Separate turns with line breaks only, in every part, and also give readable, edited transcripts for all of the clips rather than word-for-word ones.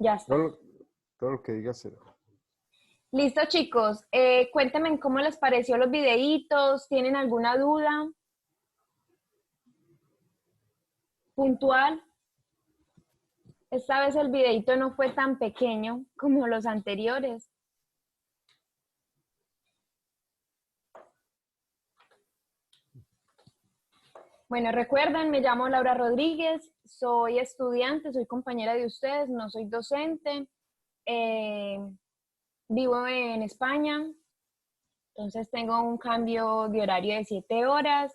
Ya está.
Todo lo que diga será.
Listo, chicos. Cuéntenme cómo les pareció los videitos. ¿Tienen alguna duda puntual? Esta vez el videito no fue tan pequeño como los anteriores. Bueno, recuerden, me llamo Laura Rodríguez, soy estudiante, soy compañera de ustedes, no soy docente. Vivo en España, entonces tengo un cambio de horario de 7 horas.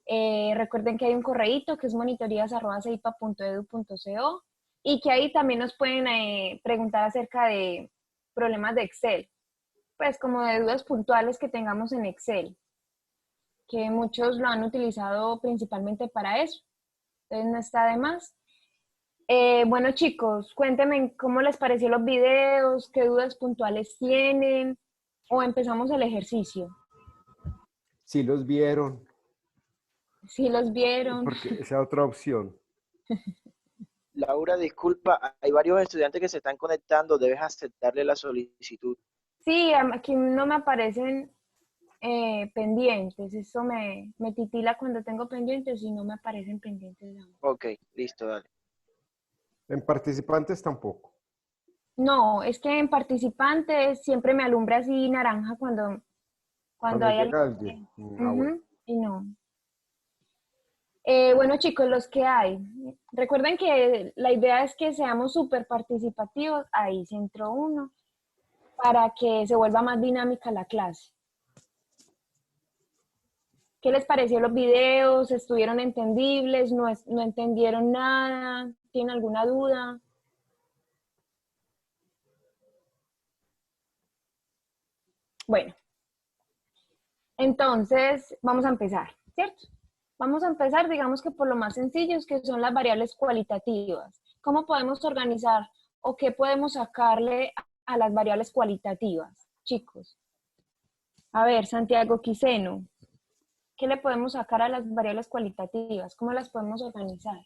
Recuerden que hay un correíto que es monitorías@ceipa.edu.co y que ahí también nos pueden preguntar acerca de problemas de Excel, pues como de dudas puntuales que tengamos en Excel, que muchos lo han utilizado principalmente para eso, entonces no está de más. Bueno, chicos, cuéntenme cómo les pareció los videos, qué dudas puntuales tienen, o empezamos el ejercicio.
Si los vieron,
Si los vieron.
porque esa otra opción.
Laura, disculpa, hay varios estudiantes que se están conectando, debes aceptarle la solicitud.
Sí, aquí no me aparecen pendientes. Eso me titila cuando tengo pendientes y no me aparecen pendientes.
Ok, listo, dale.
En participantes tampoco.
No, es que en participantes siempre me alumbra así naranja cuando
Cuando
hay
llega
alguien.
alguien. Bueno.
Y no. Bueno, chicos, los que hay. Recuerden que la idea es que seamos súper participativos. Ahí se entró uno para que se vuelva más dinámica la clase. ¿Qué les pareció los videos? ¿Estuvieron entendibles? ¿No entendieron nada? ¿Tienen alguna duda? Bueno, entonces vamos a empezar, ¿cierto? Vamos a empezar, digamos que por lo más sencillo, que son las variables cualitativas. ¿Cómo podemos organizar o qué podemos sacarle a las variables cualitativas, chicos? A ver, Santiago Quiseno, ¿qué le podemos sacar a las variables cualitativas? ¿Cómo las podemos organizar?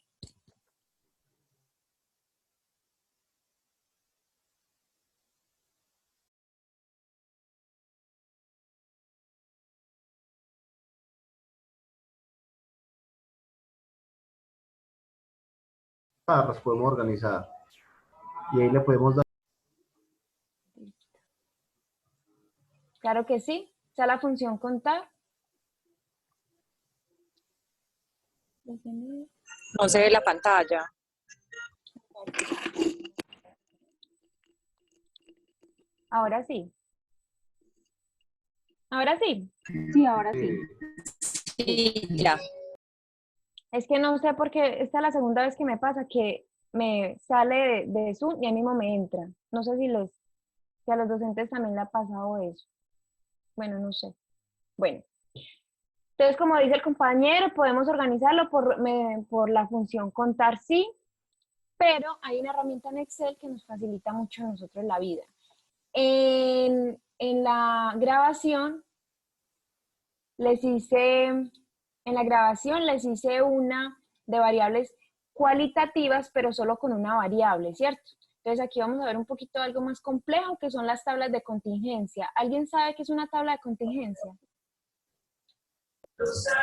Las podemos organizar y ahí le podemos dar.
Claro que sí. Está la función contar.
No se ve la pantalla.
Ahora sí. Ahora sí.
Sí, ahora sí.
Sí, ya.
Es que no sé por qué esta es la segunda vez que me pasa que me sale de Zoom y ahí mismo me entra. No sé si a los docentes también le ha pasado eso. Bueno, no sé. Bueno. Entonces, como dice el compañero, podemos organizarlo por la función contar sí, pero hay una herramienta en Excel que nos facilita mucho a nosotros la vida. En la grabación les hice una de variables cualitativas, pero solo con una variable, ¿cierto? Entonces aquí vamos a ver un poquito algo más complejo, que son las tablas de contingencia. ¿Alguien sabe qué es una tabla de contingencia?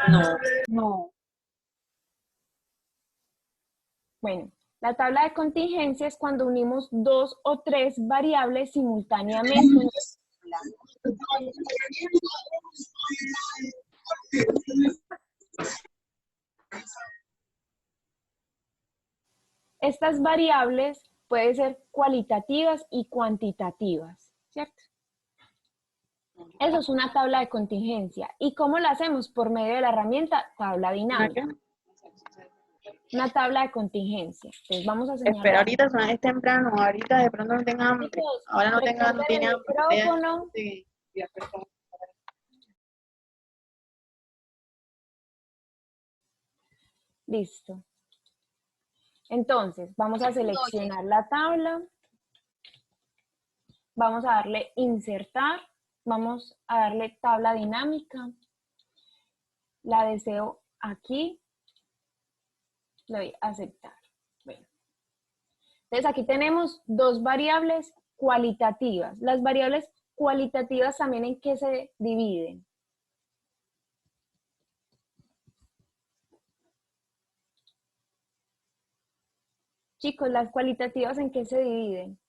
No.
No.
Bueno, la tabla de contingencia es cuando unimos 2 o 3 variables simultáneamente. Estas variables pueden ser cualitativas y cuantitativas, ¿cierto? Eso es una tabla de contingencia. ¿Y cómo la hacemos? Por medio de la herramienta tabla dinámica. Una tabla de contingencia. Entonces vamos a señalar.
Espera, ahorita es temprano, ahorita de pronto no tenga hambre.
Chicos,
Ahora no
recuerden
tiene
el
hambre.
micrófono.
Sí.
Listo. Entonces, vamos a seleccionar la tabla. Vamos a darle insertar. Vamos a darle tabla dinámica. La deseo aquí. Le doy a aceptar. Bueno. Entonces aquí tenemos dos variables cualitativas. Las variables cualitativas también ¿en qué se dividen? Chicos, las cualitativas ¿en qué se dividen?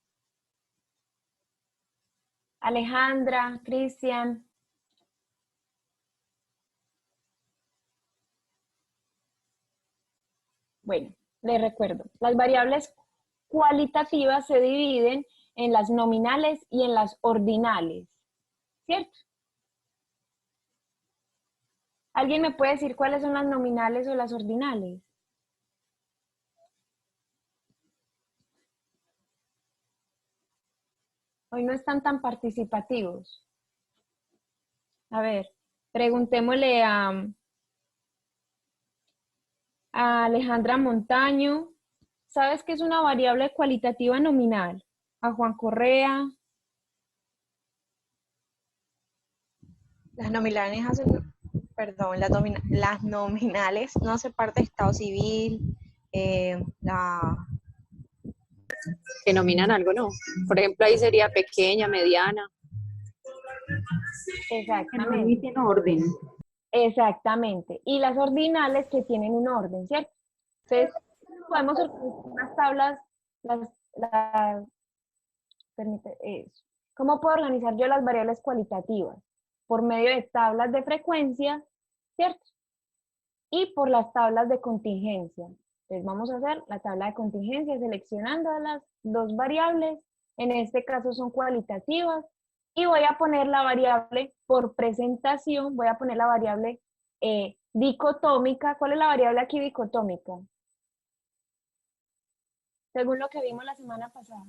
Alejandra, Cristian. Bueno, les recuerdo, las variables cualitativas se dividen en las nominales y en las ordinales, ¿cierto? ¿Alguien me puede decir cuáles son las nominales o las ordinales? Hoy no están tan participativos. A ver, preguntémosle a Alejandra Montaño. ¿Sabes qué es una variable cualitativa nominal? A Juan Correa.
Las nominales hacen, perdón, las nominales no hacen parte de Estado civil,
Denominan algo, ¿no? Por ejemplo, ahí sería pequeña, mediana.
Exactamente.
Tiene orden.
Exactamente. Y las ordinales que tienen un orden, ¿cierto? Entonces, podemos organizar unas tablas, ¿cómo puedo organizar yo las variables cualitativas? Por medio de tablas de frecuencia, ¿cierto? Y por las tablas de contingencia. Entonces vamos a hacer la tabla de contingencia seleccionando las dos variables, en este caso son cualitativas, y voy a poner la variable por presentación, voy a poner la variable dicotómica. ¿Cuál es la variable aquí dicotómica? Según lo que vimos la semana pasada.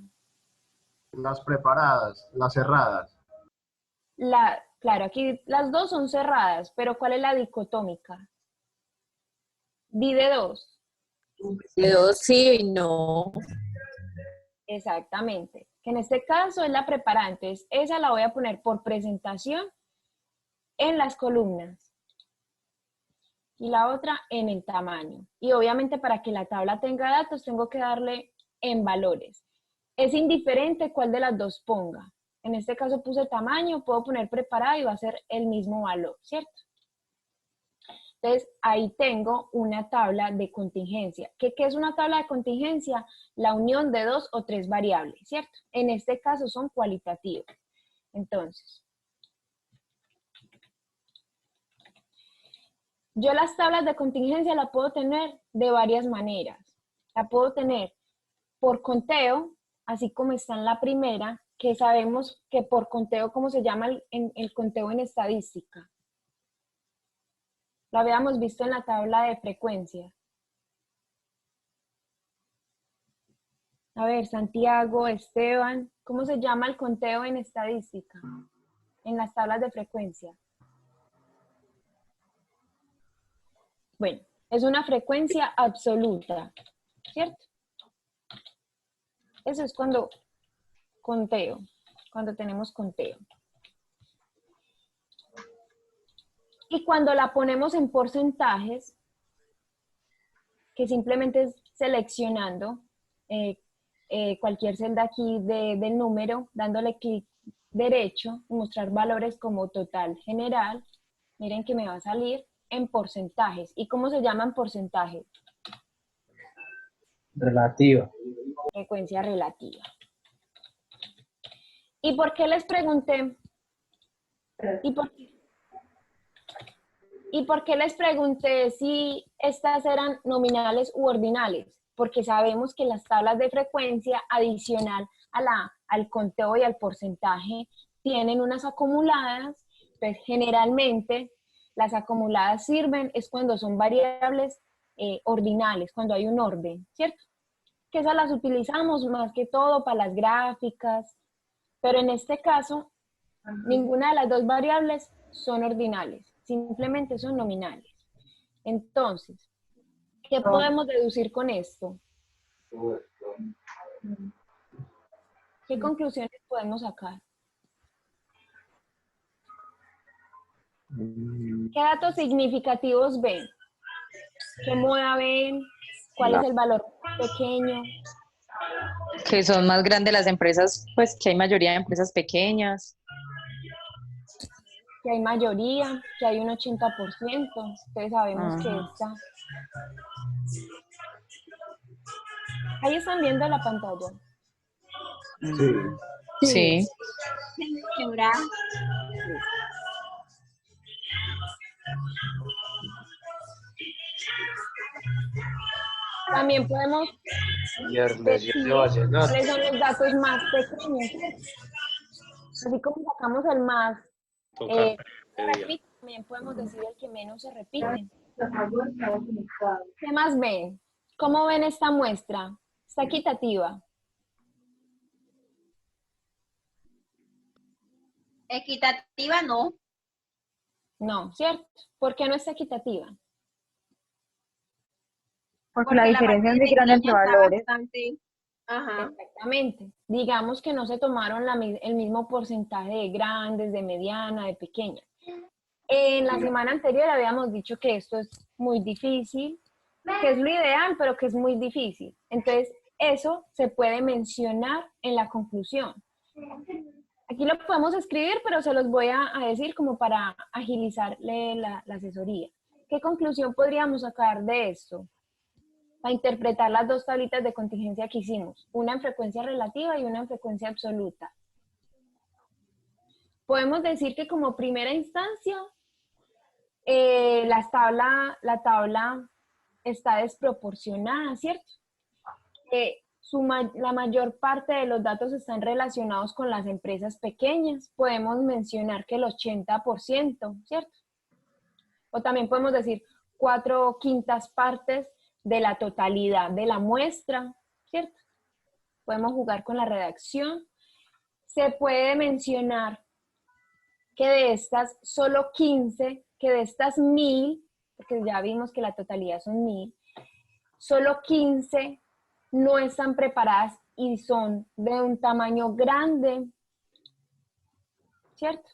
Las preparadas, las cerradas.
Claro, aquí las dos son cerradas, pero ¿cuál es la dicotómica? Di de dos.
De dos sí y no.
Exactamente. Que en este caso es la preparada. Entonces, esa la voy a poner por presentación en las columnas. Y la otra en el tamaño. Y obviamente para que la tabla tenga datos, tengo que darle en valores. Es indiferente cuál de las dos ponga. En este caso puse tamaño, puedo poner preparada y va a ser el mismo valor, ¿cierto? Entonces, ahí tengo una tabla de contingencia. ¿Qué es una tabla de contingencia? La unión de dos o tres variables, ¿cierto? En este caso son cualitativas. Entonces, yo las tablas de contingencia las puedo tener de varias maneras. La puedo tener por conteo, así como está en la primera, que sabemos que por conteo, ¿cómo se llama el conteo en estadística? Lo habíamos visto en la tabla de frecuencia. A ver, Santiago, Esteban, ¿cómo se llama el conteo en estadística? En las tablas de frecuencia. Bueno, es una frecuencia absoluta, ¿cierto? Eso es cuando tenemos conteo. Y cuando la ponemos en porcentajes, que simplemente es seleccionando cualquier celda aquí del número, dándole clic derecho y mostrar valores como total general, miren que me va a salir en porcentajes. ¿Y cómo se llaman porcentajes?
Relativa.
Frecuencia relativa. ¿Y por qué les pregunté? ¿Y por qué les pregunté si estas eran nominales u ordinales? Porque sabemos que las tablas de frecuencia adicional al conteo y al porcentaje tienen unas acumuladas, pues generalmente las acumuladas sirven es cuando son variables ordinales, cuando hay un orden, ¿cierto? Que esas las utilizamos más que todo para las gráficas, pero en este caso ninguna de las dos variables son ordinales, simplemente son nominales. Entonces, ¿qué podemos deducir con esto? ¿Qué conclusiones podemos sacar? ¿Qué datos significativos ven? ¿Qué moda ven? ¿Cuál es el valor pequeño?
Que son más grandes las empresas, pues que hay mayoría de empresas pequeñas.
Que hay mayoría, que hay un 80%, entonces sabemos que
Ajá.
está. Ahí están viendo la pantalla.
Sí.
Sí.
Señora,
También podemos
Miércoles, y ese
decir
vallenato.
cuáles son los datos más pequeños. Así como sacamos el más se repite, también podemos decir el que menos se repite. ¿Qué más ven? ¿Cómo ven esta muestra? ¿Está equitativa?
equitativa no.
No, ¿cierto? ¿Por qué no está equitativa?
Porque la diferencia es muy grande entre
pequeña está
valores.
bastante. Ajá.
Exactamente. Digamos que no se tomaron el mismo porcentaje de grandes, de mediana, de pequeña. En la semana anterior habíamos dicho que esto es muy difícil, que es lo ideal, pero que es muy difícil. Entonces, eso se puede mencionar en la conclusión. Aquí lo podemos escribir, pero se los voy a decir como para agilizarle la asesoría. ¿Qué conclusión podríamos sacar de esto? Para interpretar las dos tablitas de contingencia que hicimos, una en frecuencia relativa y una en frecuencia absoluta. Podemos decir que como primera instancia, la tabla está desproporcionada, ¿cierto? La mayor parte de los datos están relacionados con las empresas pequeñas. Podemos mencionar que el 80%, ¿cierto? O también podemos decir 4/5 partes de la totalidad de la muestra, ¿cierto? Podemos jugar con la redacción. Se puede mencionar que de estas solo 15, que de estas 1000, porque ya vimos que la totalidad son 1000, solo 15 no están preparadas y son de un tamaño grande, ¿cierto?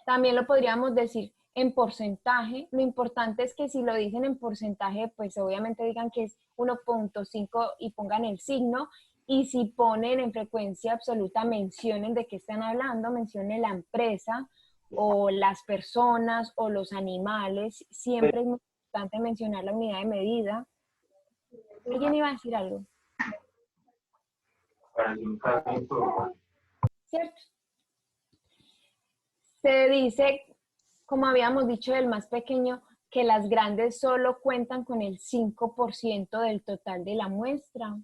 También lo podríamos decir en porcentaje. Lo importante es que si lo dicen en porcentaje, pues obviamente digan que es 1.5 y pongan el signo. Y si ponen en frecuencia absoluta, mencionen de qué están hablando, mencionen la empresa o las personas o los animales. Siempre es muy importante mencionar la unidad de medida. ¿Alguien iba a decir algo? ¿Cierto? Se dice, como habíamos dicho del más pequeño, que las grandes solo cuentan con el 5% del total de la muestra.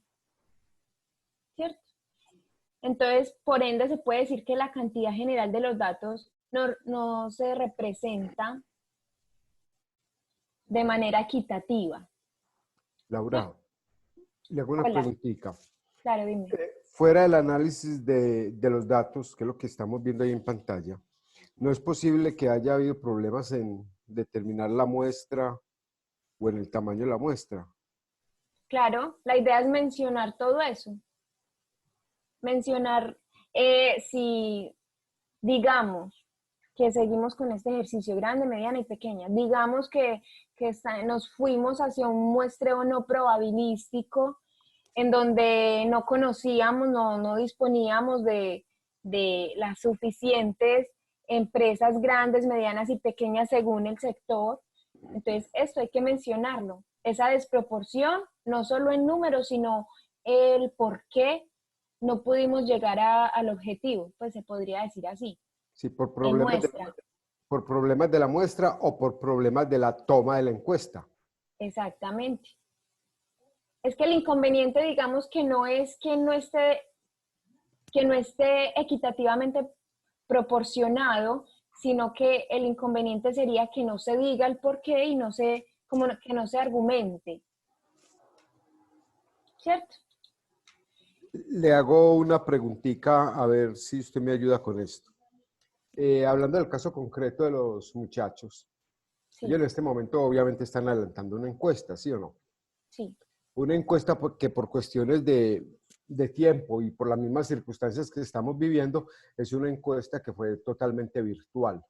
¿Cierto? Entonces, por ende, se puede decir que la cantidad general de los datos no se representa de manera equitativa.
Laura, le hago una
Hola.
preguntita.
Claro, dime.
Fuera del análisis de los datos, que es lo que estamos viendo ahí en pantalla, ¿no es posible que haya habido problemas en determinar la muestra o en el tamaño de la muestra?
Claro, la idea es mencionar todo eso. Mencionar si, digamos, que seguimos con este ejercicio grande, mediana y pequeña. Digamos que nos fuimos hacia un muestreo no probabilístico en donde no conocíamos, no disponíamos de las suficientes empresas grandes, medianas y pequeñas según el sector. Entonces, esto hay que mencionarlo. Esa desproporción, no solo en números, sino el por qué no pudimos llegar al objetivo, pues se podría decir así.
Sí, por
En
problemas de la muestra o por problemas de la toma de la encuesta.
Exactamente. Es que el inconveniente, digamos, que no es que no esté equitativamente proporcionado, sino que el inconveniente sería que no se diga el por qué y que no se argumente. ¿Cierto?
Le hago una preguntita a ver si usted me ayuda con esto. Hablando del caso concreto de los muchachos,
Sí.
ellos en este momento obviamente están adelantando una encuesta, ¿sí o no?
Sí.
Una encuesta que por cuestiones de tiempo y por las mismas circunstancias que estamos viviendo, es una encuesta que fue totalmente virtual.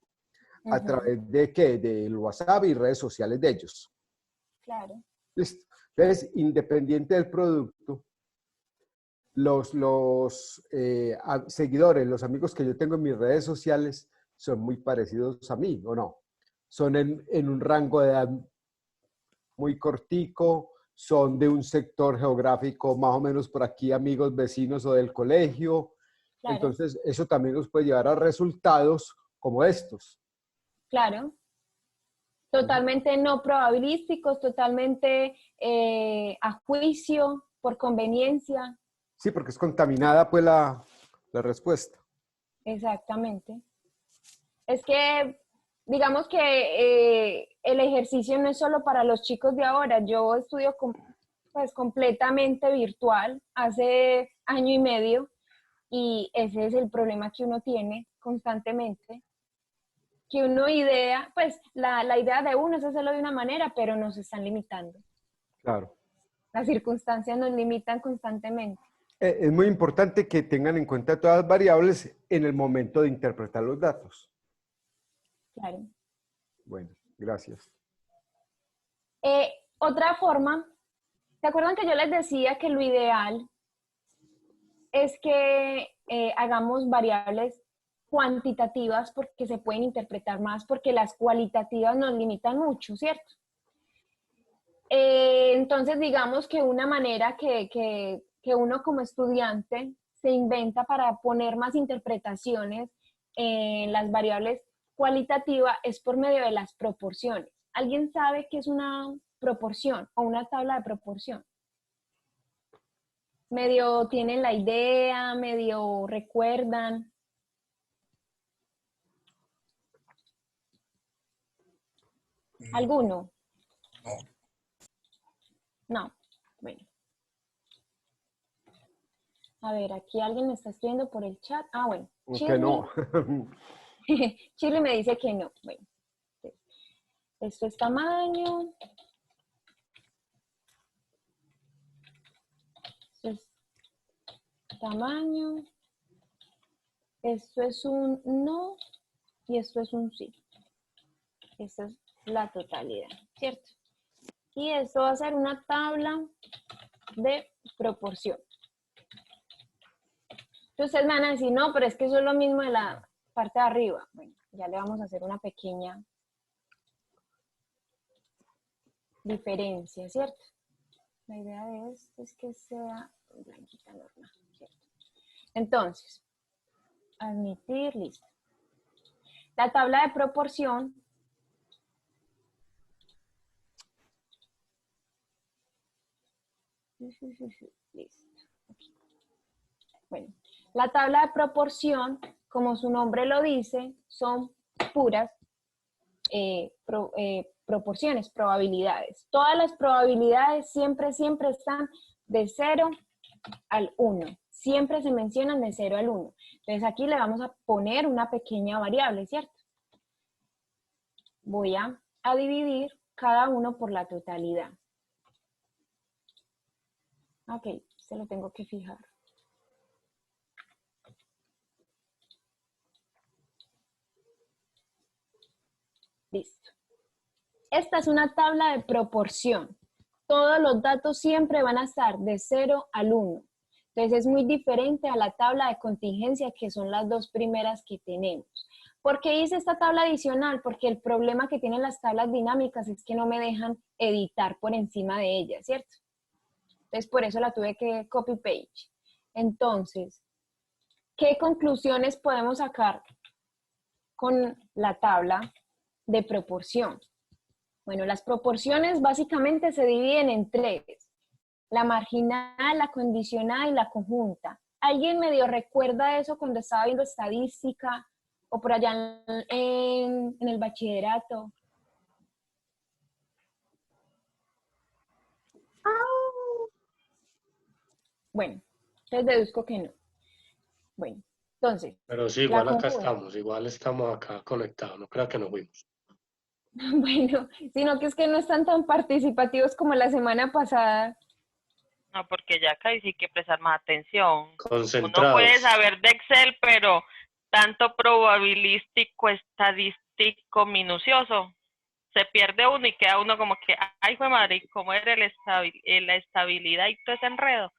¿A través de qué? Del WhatsApp y redes sociales de ellos.
Claro.
Listo. Entonces, independiente del producto, los seguidores, los amigos que yo tengo en mis redes sociales son muy parecidos a mí, ¿o no? Son en un rango de edad muy cortico, son de un sector geográfico más o menos por aquí, amigos, vecinos o del colegio.
Claro,
Entonces, eso también nos puede llevar a resultados como estos.
claro. Totalmente no probabilísticos, totalmente a juicio, por conveniencia.
Sí, porque es contaminada pues la respuesta.
Exactamente. Es que, digamos que el ejercicio no es solo para los chicos de ahora. Yo estudio pues completamente virtual hace año y medio y ese es el problema que uno tiene constantemente. Que uno idea, pues la idea de uno es hacerlo de una manera, pero nos están limitando.
Claro.
Las circunstancias nos limitan constantemente.
Es muy importante que tengan en cuenta todas las variables en el momento de interpretar los datos.
Claro.
Bueno, gracias.
Otra forma, ¿se acuerdan que yo les decía que lo ideal es que hagamos variables cuantitativas porque se pueden interpretar más, porque las cualitativas nos limitan mucho, ¿cierto? Entonces, digamos que una manera que uno como estudiante se inventa para poner más interpretaciones en las variables cualitativas es por medio de las proporciones. ¿Alguien sabe qué es una proporción o una tabla de proporción? Medio tienen la idea, medio recuerdan. ¿Alguno? No. Bueno. A ver, aquí alguien me está escribiendo por el chat. Ah, bueno.
Que no.
Shirley me dice que no. Bueno. Esto es tamaño. Esto es tamaño. Esto es un no y esto es un sí. Esta es la totalidad, ¿cierto? Y esto va a ser una tabla de proporción. Entonces ustedes van a decir, no, pero es que eso es lo mismo de la parte de arriba. Bueno, ya le vamos a hacer una pequeña diferencia, ¿cierto? La idea de esto es que sea blanquita normal, ¿cierto? Entonces, admitir, listo. La tabla de proporción listo. Bueno, la tabla de proporción, como su nombre lo dice, son puras proporciones, probabilidades. Todas las probabilidades siempre están de 0 al 1. Siempre se mencionan de 0 al 1. Entonces aquí le vamos a poner una pequeña variable, ¿cierto? Voy a dividir cada uno por la totalidad. Ok, se lo tengo que fijar. Listo. Esta es una tabla de proporción. Todos los datos siempre van a estar de 0 al 1. Entonces es muy diferente a la tabla de contingencia, que son las dos primeras que tenemos. ¿Por qué hice esta tabla adicional? Porque el problema que tienen las tablas dinámicas es que no me dejan editar por encima de ellas, ¿cierto? Entonces por eso la tuve que copy-paste. Entonces, ¿qué conclusiones podemos sacar con la tabla de proporción? Bueno, las proporciones básicamente se dividen en tres: la marginal, la condicional y la conjunta. ¿Alguien medio recuerda eso cuando estaba viendo estadística o por allá en el bachillerato? Bueno, entonces deduzco que no. Bueno, entonces.
Pero sí, igual acá estamos acá conectados, no creo que nos fuimos.
Bueno, sino que es que no están tan participativos como la semana pasada.
No, porque ya acá sí hay que prestar más atención.
Concentrados.
Uno puede saber de Excel, pero tanto probabilístico, estadístico, minucioso, se pierde uno y queda uno como que, ay, fue madre, ¿cómo era la estabilidad y todo ese enredo?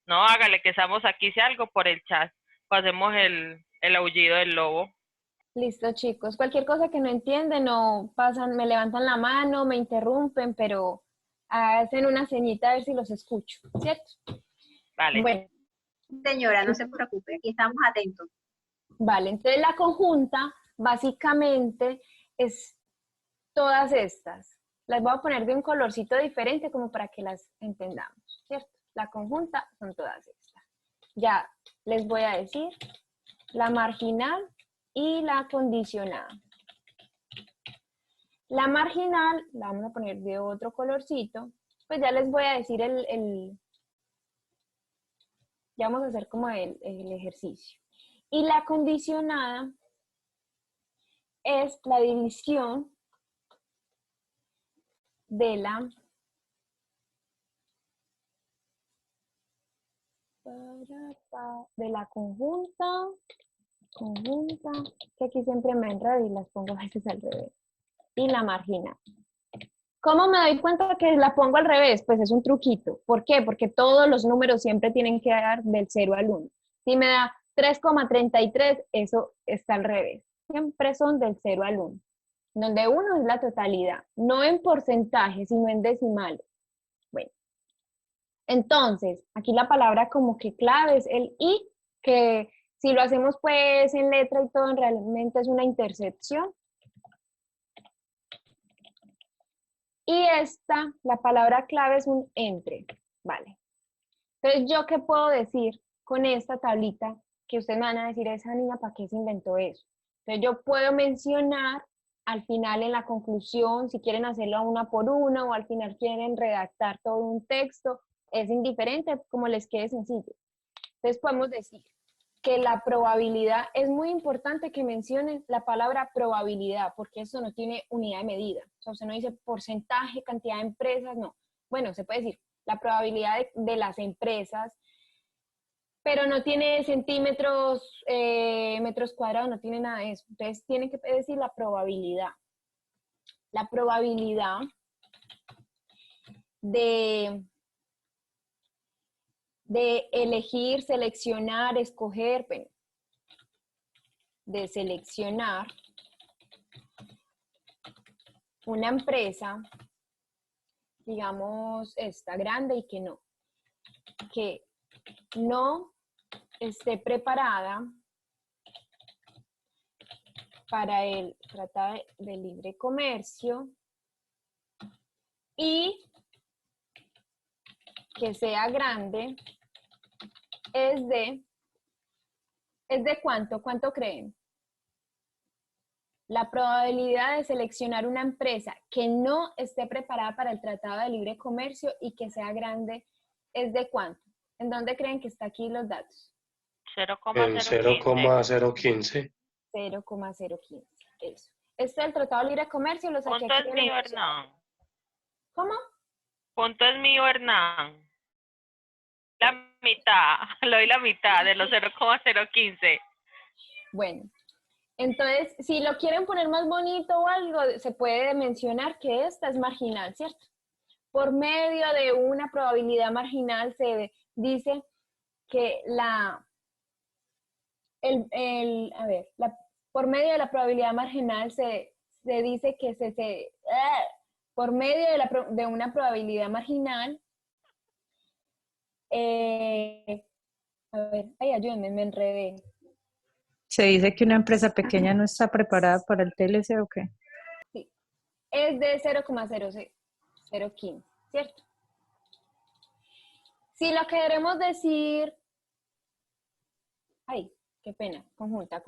No, hágale que estamos aquí, si algo por el chat. Pasemos el aullido del lobo.
Listo, chicos. Cualquier cosa que no entienden o pasan, me levantan la mano, me interrumpen, pero hacen una ceñita a ver si los escucho, ¿cierto?
Vale.
Bueno,
Señora, no se preocupe, aquí estamos atentos.
vale. Entonces la conjunta básicamente es todas estas. Las voy a poner de un colorcito diferente como para que las entendamos, ¿cierto? La conjunta son todas estas. Ya les voy a decir la marginal y la condicionada. La marginal la vamos a poner de otro colorcito, pues ya les voy a decir ya vamos a hacer como el ejercicio. Y la condicionada es la división de la conjunta, que aquí siempre me enredo y las pongo a veces al revés, y la marginal. ¿Cómo me doy cuenta que la pongo al revés? Pues es un truquito. ¿Por qué? Porque todos los números siempre tienen que dar del 0 al 1. Si me da 3,33, eso está al revés. Siempre son del 0 al 1. Donde 1 es la totalidad, no en porcentaje, sino en decimales. Bueno, entonces, aquí la palabra como que clave es el i, que si lo hacemos pues en letra y todo, realmente es una intercepción. Y esta, la palabra clave es un entre, ¿vale? Entonces, ¿yo qué puedo decir con esta tablita? Que ustedes me van a decir, esa niña, ¿para qué se inventó eso? Entonces, yo puedo mencionar al final en la conclusión, si quieren hacerlo una por una o al final quieren redactar todo un texto, es indiferente, como les quede sencillo. Entonces, podemos decir que la probabilidad, es muy importante que mencionen la palabra probabilidad, porque eso no tiene unidad de medida. O sea, usted no dice porcentaje, cantidad de empresas, no. Bueno, se puede decir la probabilidad de las empresas, pero no tiene centímetros, metros cuadrados, no tiene nada de eso. Entonces, tienen que decir la probabilidad. La probabilidad de elegir, seleccionar, escoger, bueno, de seleccionar una empresa, digamos, esta grande y que no esté preparada para el Tratado de Libre Comercio y que sea grande, ¿es de cuánto? ¿Cuánto creen? La probabilidad de seleccionar una empresa que no esté preparada para el Tratado de Libre Comercio y que sea grande, ¿es de cuánto? ¿En dónde creen que está aquí los datos?
En
0,015.
0,015.
0,015, eso. Este es el Tratado de Libre Comercio, lo saqué
Punto
aquí
es
del
mío,
enunciado.
Hernán.
¿Cómo?
Punto es mío, Hernán. La mitad, le doy la mitad de los 0,015.
Bueno, entonces, si lo quieren poner más bonito o algo, se puede mencionar que esta es marginal, ¿cierto? Por medio de una probabilidad marginal se dice que por medio de la probabilidad marginal se dice que por medio de una probabilidad marginal, ayúdenme, me enredé.
¿Se dice que una empresa pequeña no está preparada para el TLC o qué?
Sí, es de 0,015, ¿cierto? Si lo queremos decir, qué pena, conjunta.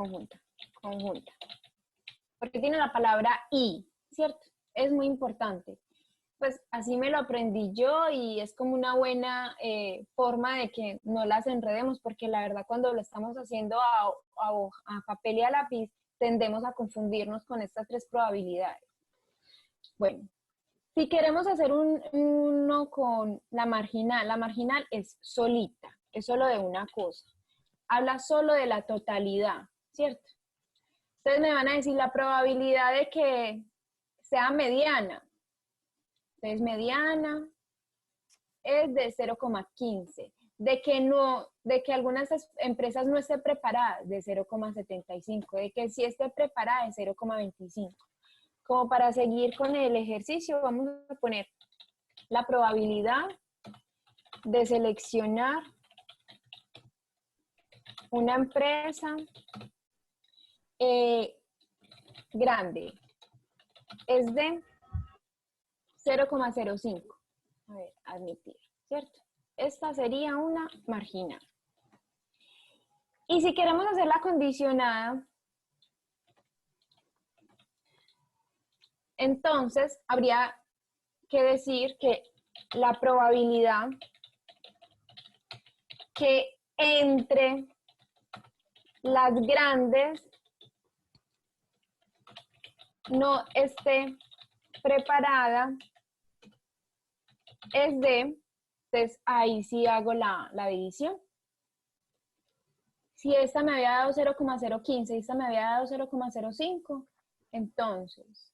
Porque tiene la palabra y, ¿cierto? Es muy importante. Pues así me lo aprendí yo y es como una buena forma de que no las enredemos, porque la verdad cuando lo estamos haciendo a papel y a lápiz, tendemos a confundirnos con estas tres probabilidades. Bueno, si queremos hacer uno con la marginal es solita, es solo de una cosa. Habla solo de la totalidad, ¿cierto? Entonces me van a decir la probabilidad de que sea mediana. Entonces mediana es de 0,15. de que algunas empresas no estén preparadas, de 0,75, de que sí esté preparada, de 0,25. Como para seguir con el ejercicio, vamos a poner la probabilidad de seleccionar una empresa grande. Es de 0,05. A ver, admitir, ¿cierto? Esta sería una marginal. Y si queremos hacer la condicionada, entonces habría que decir que la probabilidad que entre las grandes no esté preparada es de, entonces ahí sí hago la división. Si esta me había dado 0,015 y esta me había dado 0,05, entonces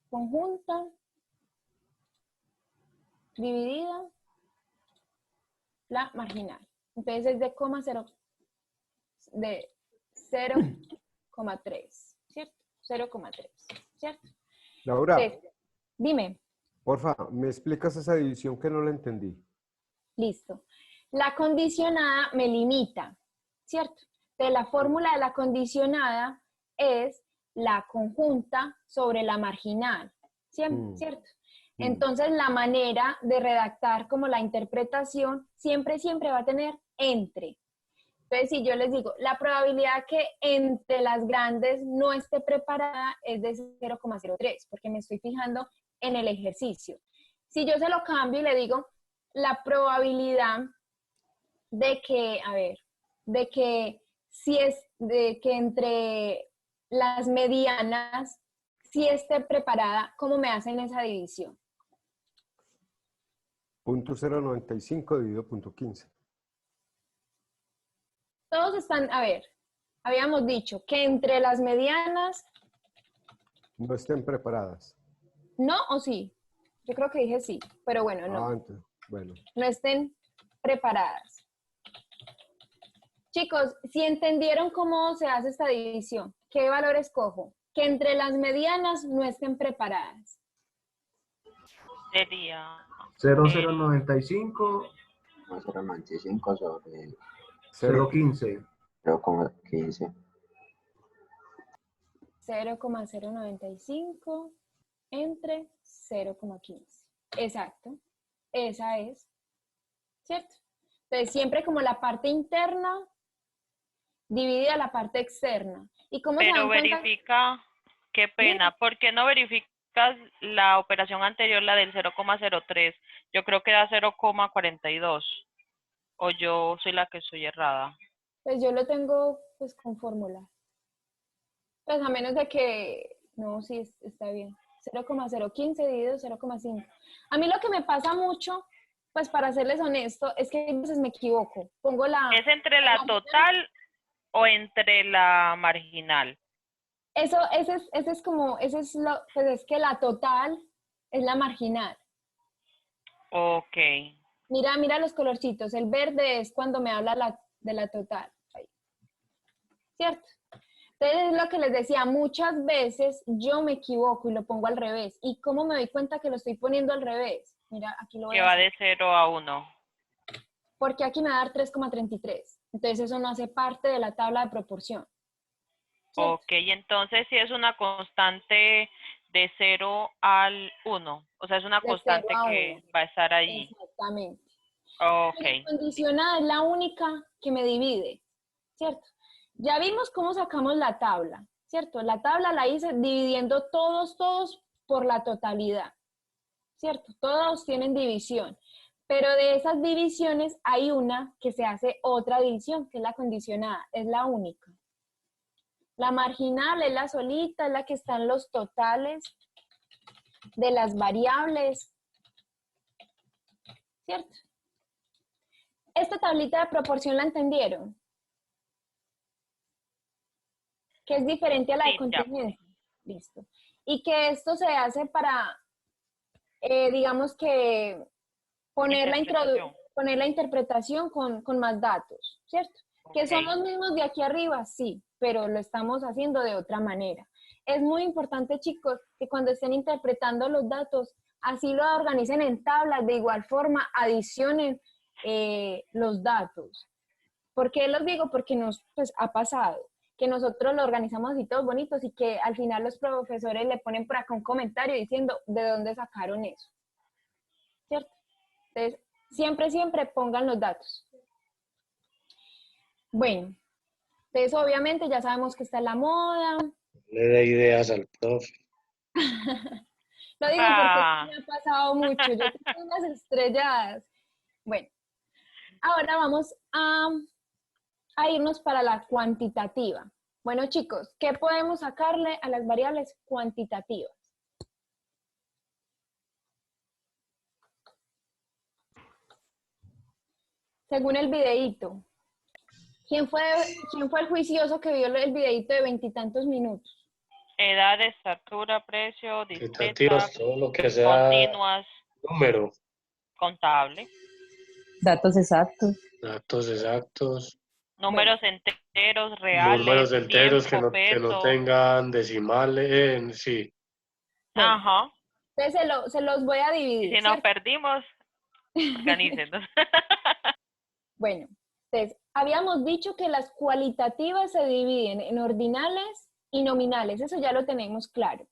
conjunta dividida la marginal. Entonces es de 0,3, ¿cierto? 0,3, ¿cierto?
Laura,
Entonces, dime.
porfa, ¿me explicas esa división que no la entendí?
Listo. La condicionada me limita, ¿cierto? Entonces, la fórmula de la condicionada es la conjunta sobre la marginal, ¿cierto? Entonces, la manera de redactar como la interpretación siempre va a tener entre. Entonces, si yo les digo, la probabilidad que entre las grandes no esté preparada es de 0,03, porque me estoy fijando en el ejercicio. Si yo se lo cambio y le digo, la probabilidad de que, de que entre las medianas sí esté preparada, ¿cómo me hacen esa división?
0.095 dividido 0.15.
Todos están, habíamos dicho que entre las medianas...
No estén preparadas.
¿No o sí? Yo creo que dije sí, pero bueno, no.
Entonces, bueno.
No estén preparadas. Chicos, si entendieron cómo se hace esta división, ¿qué valor escojo? Que entre las medianas no estén preparadas.
Sería
0,095
0,95 sobre
0,15.
0,15.
0,095 entre 0,15. Exacto. Esa es. ¿Cierto? Entonces, siempre como la parte interna dividida la parte externa. ¿Y cómo se
Pero
dan cuenta?
verifica, qué pena, ¿por qué no verificas la operación anterior, la del 0,03? Yo creo que era 0,42. O yo soy la que estoy errada.
Pues yo lo tengo pues con fórmula. Pues a menos de que... No, sí, está bien. 0,015 dividido 0,5. A mí lo que me pasa mucho, pues para serles honesto, es que a veces me equivoco. Pongo la...
¿Es entre la total o entre la marginal?
Ese es lo... Pues es que la total es la marginal.
Ok.
Mira los colorcitos. El verde es cuando me habla de la total. Ahí. ¿Cierto? Entonces es lo que les decía, muchas veces yo me equivoco y lo pongo al revés. ¿Y cómo me doy cuenta que lo estoy poniendo al revés? Mira, aquí lo voy
Que
a
va
hacer.
de 0 a 1.
Porque aquí me va a dar 3,33. Entonces eso no hace parte de la tabla de proporción. ¿Cierto?
Ok, entonces si es una constante de 0 al 1. O sea, es una
De
constante
0 a
que
1.
va a estar ahí.
Exactamente.
Ok.
La condicionada es la única que me divide, ¿cierto? Ya vimos cómo sacamos la tabla, ¿cierto? La tabla la hice dividiendo todos por la totalidad, ¿cierto? Todos tienen división, pero de esas divisiones hay una que se hace otra división, que es la condicionada, es la única. La marginal es la solita, es la que está en los totales de las variables, ¿cierto? Esta tablita de proporción la entendieron, que es diferente a la de contingencia. Listo. Y que esto se hace para, digamos que, poner la introducción. poner la interpretación con más datos, ¿cierto? Que son los mismos de aquí arriba, sí, pero lo estamos haciendo de otra manera. Es muy importante, chicos, que cuando estén interpretando los datos, así lo organicen en tablas, de igual forma adicionen los datos. ¿Por qué los digo? Porque nos pues, ha pasado que nosotros lo organizamos así todos bonitos y que al final los profesores le ponen por acá un comentario diciendo de dónde sacaron eso, ¿cierto? Entonces, siempre pongan los datos. Bueno, entonces obviamente ya sabemos que está la moda.
Le dé ideas al profe.
Lo digo porque me ha pasado mucho. Yo tengo unas estrelladas. Bueno, ahora vamos a irnos para la cuantitativa. Bueno, chicos, ¿qué podemos sacarle a las variables cuantitativas? Según el videíto. ¿Quién fue el juicioso que vio el videíto de 20 y tantos minutos?
Edad, estatura, precio, discreta,
Cuantitativas, todo lo que sea
continuas,
número,
contable,
Datos exactos.
datos exactos,
números enteros, reales,
números enteros
tiempo,
que no
peso.
tengan decimales, sí.
Bueno,
Ajá.
Entonces se los voy a dividir.
Y si nos
¿cierto?
perdimos, organícenos.
Bueno, entonces, habíamos dicho que las cualitativas se dividen en ordinales y nominales, eso ya lo tenemos claro.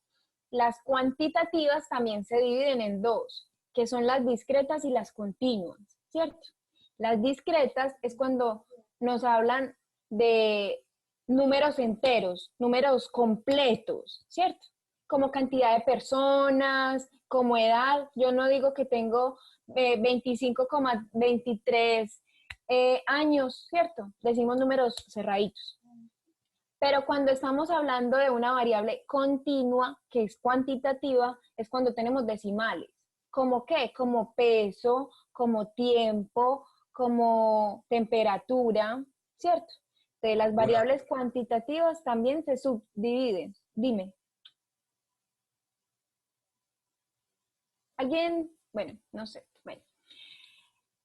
Las cuantitativas también se dividen en dos, que son las discretas y las continuas, ¿cierto? Las discretas es cuando nos hablan de números enteros, números completos, ¿cierto? Como cantidad de personas, como edad. Yo no digo que tengo 25,23 años, ¿cierto? Decimos números cerraditos. Pero cuando estamos hablando de una variable continua, que es cuantitativa, es cuando tenemos decimales. ¿Cómo qué? Como peso, como tiempo, como temperatura, ¿cierto? De las variables cuantitativas también se subdividen. Dime. ¿Alguien? Bueno, no sé. Bueno.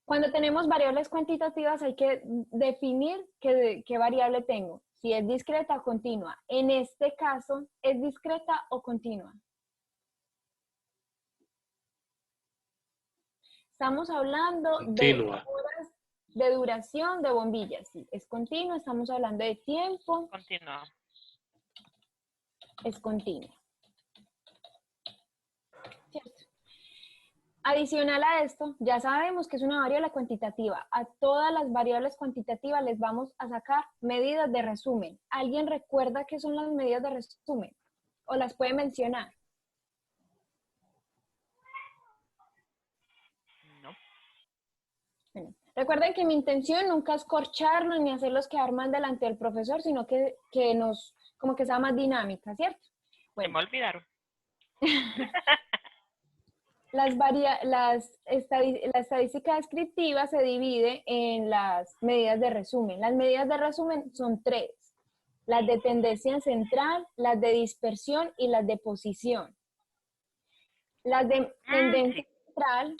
Cuando tenemos variables cuantitativas hay que definir qué variable tengo. Si es discreta o continua. En este caso, ¿es discreta o continua? Estamos hablando
Continua.
de horas de duración de bombillas. Sí, es continua. Estamos hablando de tiempo.
Continúa.
Es continua. ¿Cierto? Adicional a esto, ya sabemos que es una variable cuantitativa. A todas las variables cuantitativas les vamos a sacar medidas de resumen. ¿Alguien recuerda qué son las medidas de resumen? ¿O las puede mencionar?
No.
Bueno, recuerden que mi intención nunca es corcharlos ni hacerlos quedar mal delante del profesor, sino que como que sea más dinámica, ¿cierto?
Se me olvidaron.
La estadística descriptiva se divide en las medidas de resumen. Las medidas de resumen son tres. Las de tendencia central, las de dispersión y las de posición. Las de tendencia central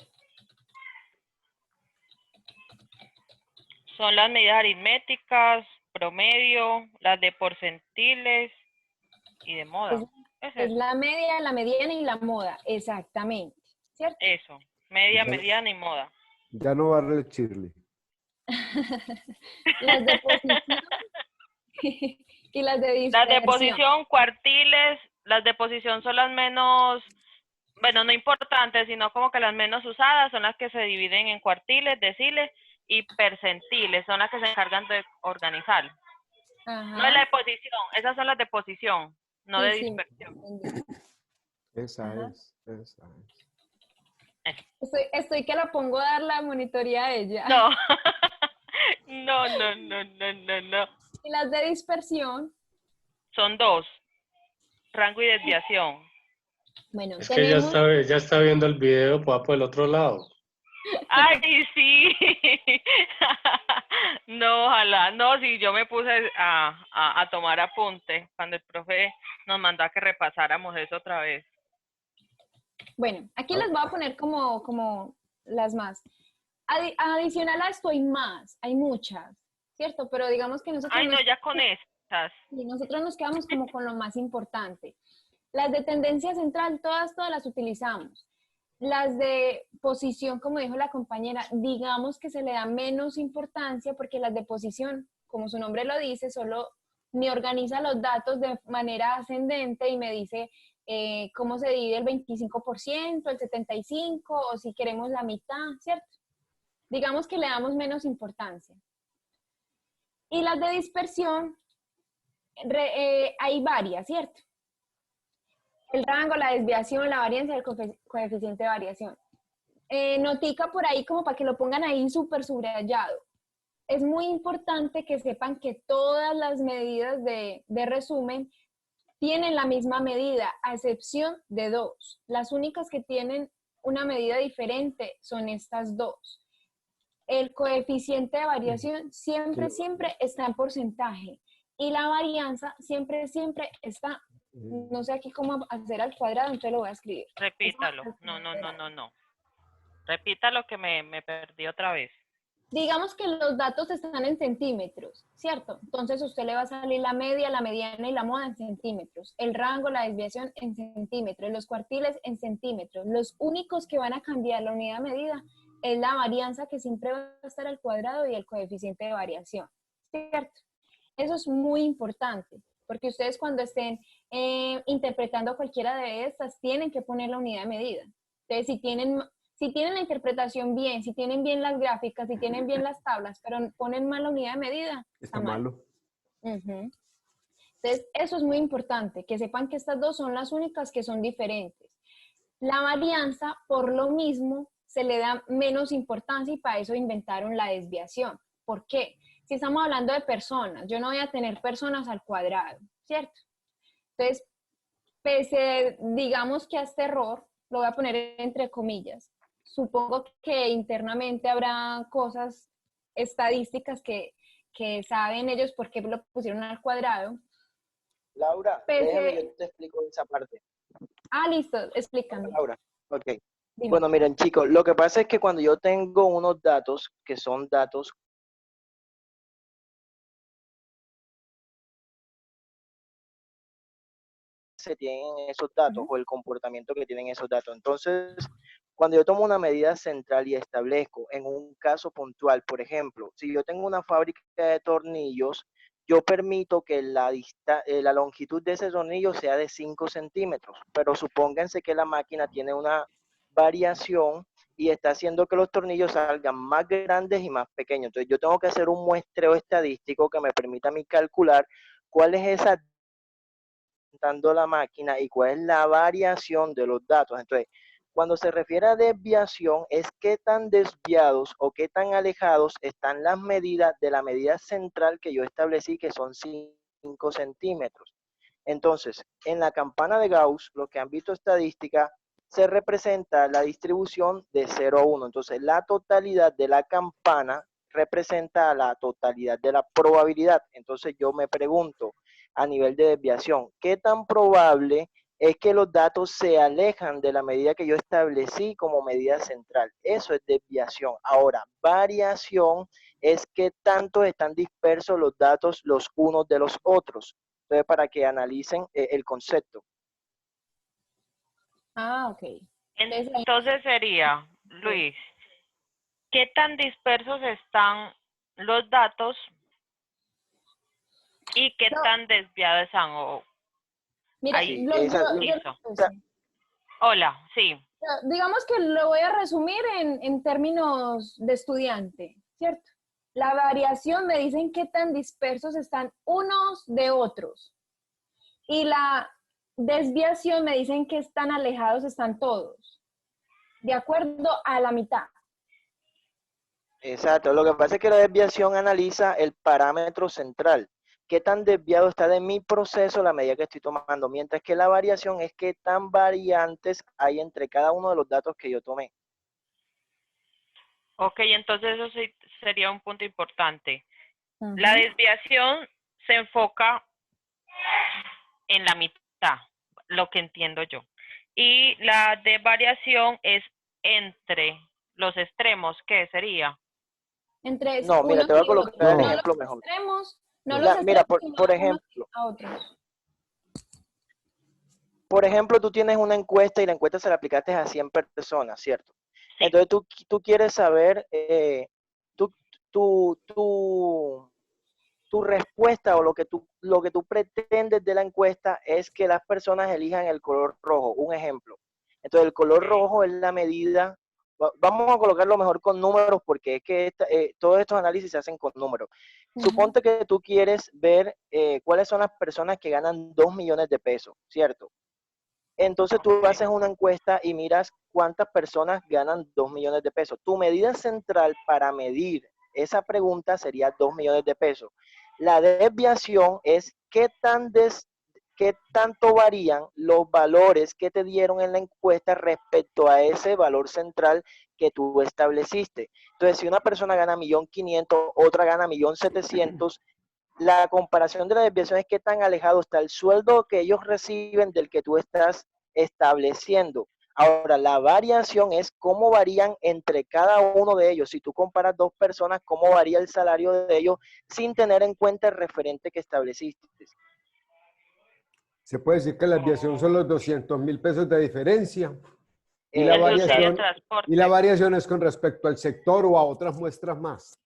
son las medidas aritméticas, promedio, las de porcentiles y de moda.
Es la media, la mediana y la moda, exactamente. ¿Cierto?
Eso, media, mediana y moda.
Ya no va a el Shirley.
Las de posición y las de dispersión.
Las de posición, cuartiles, las de posición son las menos, bueno, no importantes, sino como que las menos usadas, son las que se dividen en cuartiles, deciles y percentiles, son las que se encargan de organizar.
Ajá.
No es la de posición, esas son las de posición, no de dispersión.
Esa es.
Estoy que la pongo a dar la monitoría a ella.
No. No.
¿Y las de dispersión?
Son dos. Rango y desviación.
Bueno,
es que ya está viendo el video, pues por el otro lado.
Ay, sí. No, ojalá. No, sí, yo me puse a tomar apunte cuando el profe nos mandó a que repasáramos eso otra vez.
Bueno, aquí les voy a poner como las más. Adicional a esto hay más, hay muchas, ¿cierto? Pero digamos que nosotros,
Ay, no, ya con estas.
y nosotros nos quedamos como con lo más importante. Las de tendencia central, todas las utilizamos. Las de posición, como dijo la compañera, digamos que se le da menos importancia porque las de posición, como su nombre lo dice, solo me organiza los datos de manera ascendente y me dice cómo se divide el 25%, el 75%, o si queremos la mitad, ¿cierto? Digamos que le damos menos importancia. Y las de dispersión, hay varias, ¿cierto? El rango, la desviación, la varianza y el coeficiente de variación. Notica por ahí como para que lo pongan ahí súper subrayado. Es muy importante que sepan que todas las medidas de resumen tienen la misma medida, a excepción de dos. Las únicas que tienen una medida diferente son estas dos. El coeficiente de variación siempre está en porcentaje y la varianza siempre está, no sé aquí cómo hacer al cuadrado, entonces lo voy a escribir.
Repítalo. No. Repítalo que me perdí otra vez.
Digamos que los datos están en centímetros, ¿cierto? Entonces a usted le va a salir la media, la mediana y la moda en centímetros, el rango, la desviación en centímetros, los cuartiles en centímetros. Los únicos que van a cambiar la unidad de medida es la varianza, que siempre va a estar al cuadrado, y el coeficiente de variación, ¿cierto? Eso es muy importante, porque ustedes cuando estén interpretando cualquiera de estas, tienen que poner la unidad de medida. Entonces, si tienen la interpretación bien, si tienen bien las gráficas, si tienen bien las tablas, pero ponen mal la unidad de medida,
Está malo.
Entonces, eso es muy importante, que sepan que estas dos son las únicas que son diferentes. La varianza, por lo mismo, se le da menos importancia y para eso inventaron la desviación. ¿Por qué? Si estamos hablando de personas, yo no voy a tener personas al cuadrado, ¿cierto? Entonces, pese, digamos que a este error, lo voy a poner entre comillas, supongo que internamente habrá cosas estadísticas que saben ellos por qué lo pusieron al cuadrado.
Laura, déjame, yo te explico esa parte.
Ah, listo, explícame.
Laura, ok.
Dime.
Bueno, miren, chicos, lo que pasa es que cuando yo tengo unos datos que son datos se tienen esos datos o el comportamiento que tienen esos datos. Entonces, cuando yo tomo una medida central y establezco en un caso puntual, por ejemplo, si yo tengo una fábrica de tornillos, yo permito que la longitud de ese tornillo sea de 5 centímetros, pero supónganse que la máquina tiene una variación y está haciendo que los tornillos salgan más grandes y más pequeños. Entonces, yo tengo que hacer un muestreo estadístico que me permita a mí calcular cuál es esa dando la máquina y cuál es la variación de los datos. Entonces, cuando se refiere a desviación, es qué tan desviados o qué tan alejados están las medidas de la medida central que yo establecí, que son 5 centímetros. Entonces, en la campana de Gauss, los que han visto estadística, se representa la distribución de 0 a 1. Entonces, la totalidad de la campana representa la totalidad de la probabilidad. Entonces, yo me pregunto, a nivel de desviación, ¿qué tan probable es que los datos se alejan de la medida que yo establecí como medida central? Eso es desviación. Ahora, variación es qué tanto están dispersos los datos los unos de los otros. Entonces, para que analicen el concepto.
Ah, ok.
Entonces sería, Luis, ¿qué tan dispersos están los datos y qué tan desviados están?
Mira,
ahí,
listo.
Hola, sí.
Digamos que lo voy a resumir en términos de estudiante, ¿cierto? La variación me dicen qué tan dispersos están unos de otros. Y la desviación me dicen que tan alejados están todos. De acuerdo a la mitad.
Exacto. Lo que pasa es que la desviación analiza el parámetro central. Qué tan desviado está de mi proceso la medida que estoy tomando. Mientras que la variación es qué tan variantes hay entre cada uno de los datos que yo tomé.
Ok, entonces eso sí sería un punto importante. La desviación se enfoca en la mitad, lo que entiendo yo. Y la de variación es entre los extremos, ¿qué sería?
Entre
No, mira,
unos
te voy a
y
colocar
otros.
el
No.
No
ejemplo
los
mejor.
extremos, no los
Ya,
extremos,
mira,
sino
por
unos
ejemplo,
a otros.
tú tienes una encuesta y la encuesta se la aplicaste a 100 personas, ¿cierto?
Sí.
Entonces tú quieres saber tu, tu respuesta o lo que tú pretendes de la encuesta es que las personas elijan el color rojo. Un ejemplo. Entonces el color
Ok.
rojo es la medida. Vamos a colocarlo mejor con números porque es que todos estos análisis se hacen con números.
Ujú.
Suponte que tú quieres ver cuáles son las personas que ganan 2 millones de pesos, ¿cierto? Entonces tú
Ok.
haces una encuesta y miras cuántas personas ganan 2 millones de pesos. Tu medida central para medir esa pregunta sería 2 millones de pesos. La desviación es qué tanto varían los valores que te dieron en la encuesta respecto a ese valor central que tú estableciste. Entonces, si una persona gana 1.500.000, otra gana 1.700.000, la comparación de la desviación es qué tan alejado está el sueldo que ellos reciben del que tú estás estableciendo. Ahora, la variación es cómo varían entre cada uno de ellos. Si tú comparas dos personas, cómo varía el salario de ellos sin tener en cuenta el referente que estableciste.
Se puede decir que la desviación son los 200.000 pesos de diferencia y la
Eso sería
variación,
transporte.
y la variación es con respecto al sector o a otras muestras más.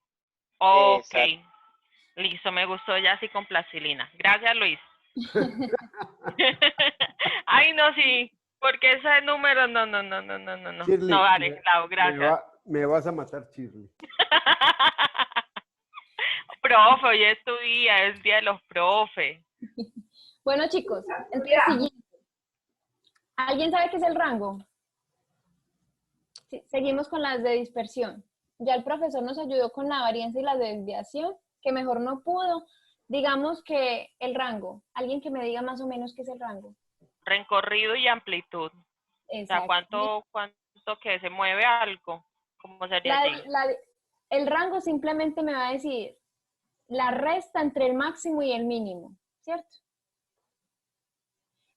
Ok.
Exacto.
Listo, me gustó ya así con plastilina. Gracias, Luis. Ay, no, sí. Porque ese número, no. No,
Shirley,
dale, Clau, gracias.
me vas a matar, Shirley.
Profe, hoy es tu día, es día de los profes.
Bueno, chicos, entonces siguiente. ¿Alguien sabe qué es el rango? Sí, seguimos con las de dispersión. Ya el profesor nos ayudó con la varianza y la desviación, que mejor no pudo. Digamos que el rango. Alguien que me diga más o menos qué es el rango.
Recorrido y amplitud. O sea,
Exacto.
¿cuánto que se mueve algo? ¿Cómo sería allí?
El rango simplemente me va a decir la resta entre el máximo y el mínimo, ¿cierto?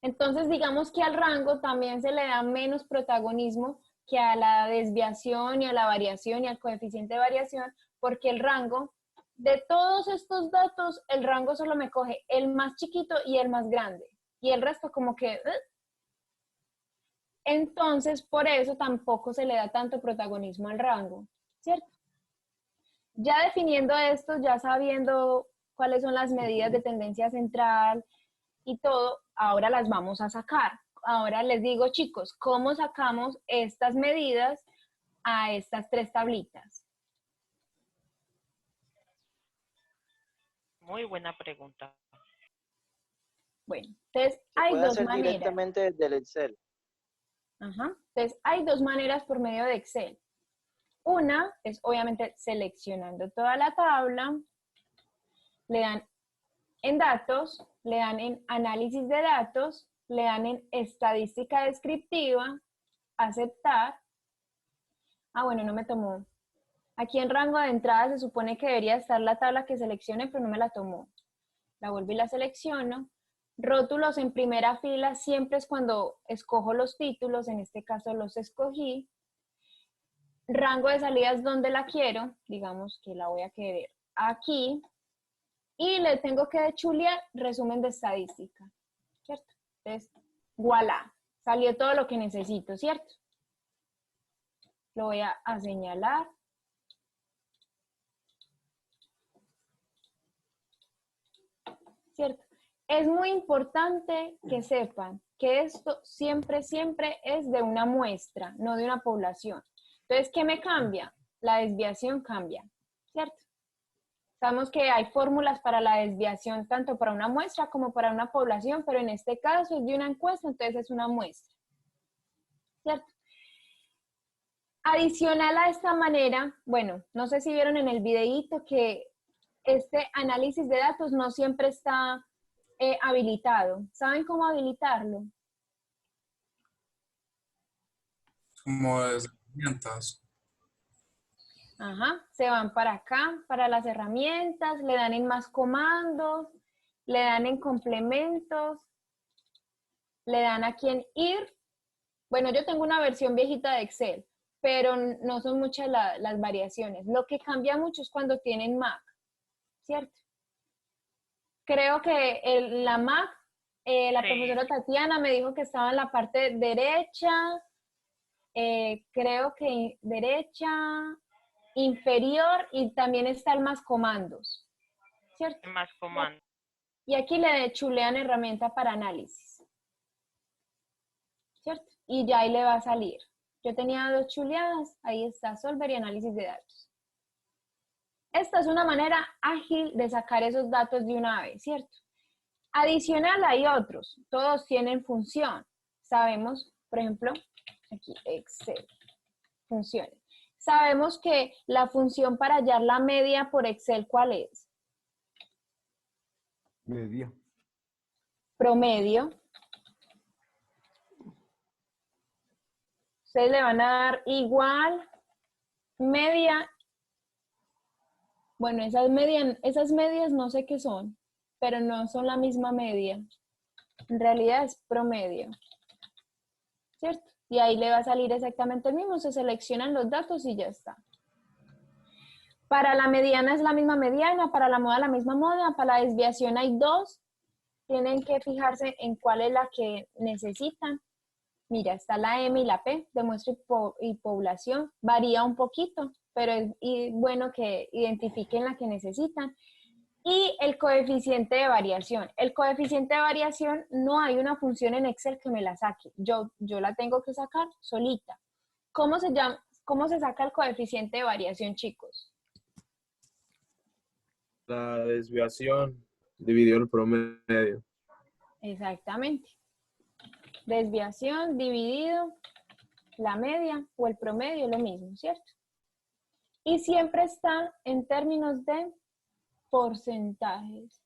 Entonces, digamos que al rango también se le da menos protagonismo que a la desviación y a la variación y al coeficiente de variación, porque el rango, de todos estos datos, el rango solo me coge el más chiquito y el más grande, y el resto como que... Entonces, por eso tampoco se le da tanto protagonismo al rango, ¿cierto? Ya definiendo esto, ya sabiendo cuáles son las medidas de tendencia central y todo, ahora las vamos a sacar. Ahora les digo, chicos, ¿cómo sacamos estas medidas a estas tres tablitas?
Muy buena pregunta.
Bueno, entonces
Se
hay
puede
dos
hacer
maneras.
directamente desde el Excel.
Ajá. Entonces hay dos maneras por medio de Excel. Una es obviamente seleccionando toda la tabla, le dan en datos, le dan en análisis de datos, le dan en estadística descriptiva, aceptar. Ah, bueno, no me tomó. Aquí en rango de entrada se supone que debería estar la tabla que seleccione, pero no me la tomó. La vuelvo y la selecciono. Rótulos en primera fila siempre es cuando escojo los títulos, en este caso los escogí. Rango de salidas donde la quiero, digamos que la voy a querer aquí. Y le tengo que chulear resumen de estadística, ¿cierto? Entonces, voilà, salió todo lo que necesito, ¿cierto? Lo voy a señalar. ¿Cierto? Es muy importante que sepan que esto siempre es de una muestra, no de una población. Entonces, ¿qué me cambia? La desviación cambia, ¿cierto? Sabemos que hay fórmulas para la desviación tanto para una muestra como para una población, pero en este caso es de una encuesta, entonces es una muestra, ¿cierto? Adicional a esta manera, bueno, no sé si vieron en el videíto que este análisis de datos no siempre está habilitado. ¿Saben cómo habilitarlo?
Como de herramientas.
Ajá, se van para acá, para las herramientas, le dan en más comandos, le dan en complementos, le dan aquí en ir. Bueno, yo tengo una versión viejita de Excel, pero no son muchas las variaciones. Lo que cambia mucho es cuando tienen MAC, ¿cierto? Creo que la MAC, la
Sí.
profesora Tatiana me dijo que estaba en la parte derecha, creo que derecha, inferior, y también está el más comandos, ¿cierto?
Más comando.
Y aquí le chulean herramienta para análisis, ¿cierto? Y ya ahí le va a salir. Yo tenía 2 chuleadas, ahí está Solver y análisis de datos. Esta es una manera ágil de sacar esos datos de una vez, ¿cierto? Adicional hay otros, todos tienen función. Sabemos, por ejemplo, aquí Excel, funciones. Sabemos que la función para hallar la media por Excel, ¿cuál es?
Media.
Promedio. Ustedes le van a dar igual, media. Bueno, esas medias no sé qué son, pero no son la misma media. En realidad es promedio, ¿cierto? Y ahí le va a salir exactamente el mismo, se seleccionan los datos y ya está. Para la mediana es la misma mediana, para la moda la misma moda, para la desviación hay 2. Tienen que fijarse en cuál es la que necesitan. Mira, está la M y la P, de muestra y población. Varía un poquito, pero es bueno que identifiquen la que necesitan. Y el coeficiente de variación. El coeficiente de variación no hay una función en Excel que me la saque. Yo la tengo que sacar solita. ¿Cómo se saca el coeficiente de variación, chicos?
La desviación dividido el promedio.
Exactamente. Desviación dividido la media o el promedio, lo mismo, ¿cierto? Y siempre está en términos de porcentajes.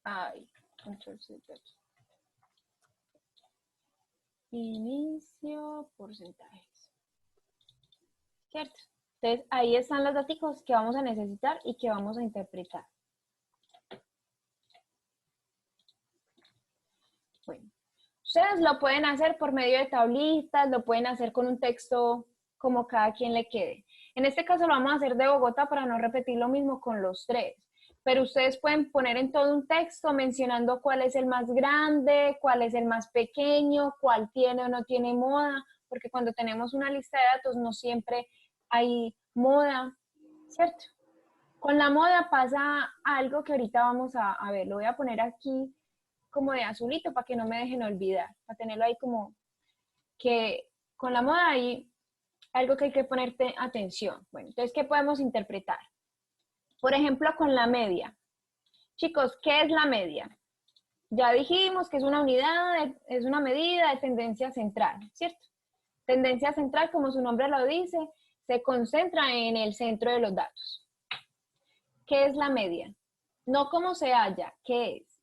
Ay, control C. Inicio, porcentajes. ¿Cierto? Entonces, ahí están los datos que vamos a necesitar y que vamos a interpretar. Bueno, ustedes lo pueden hacer por medio de tablitas, lo pueden hacer con un texto como cada quien le quede. En este caso lo vamos a hacer de Bogotá para no repetir lo mismo con los 3. Pero ustedes pueden poner en todo un texto mencionando cuál es el más grande, cuál es el más pequeño, cuál tiene o no tiene moda, porque cuando tenemos una lista de datos no siempre hay moda, ¿cierto? Con la moda pasa algo que ahorita vamos a ver. Lo voy a poner aquí como de azulito para que no me dejen olvidar, para tenerlo ahí como que con la moda hay algo que hay que ponerte atención. Bueno, entonces, ¿qué podemos interpretar? Por ejemplo, con la media. Chicos, ¿qué es la media? Ya dijimos que es una unidad, es una medida de tendencia central, ¿cierto? Tendencia central, como su nombre lo dice, se concentra en el centro de los datos. ¿Qué es la media? No cómo se halla, ¿qué es?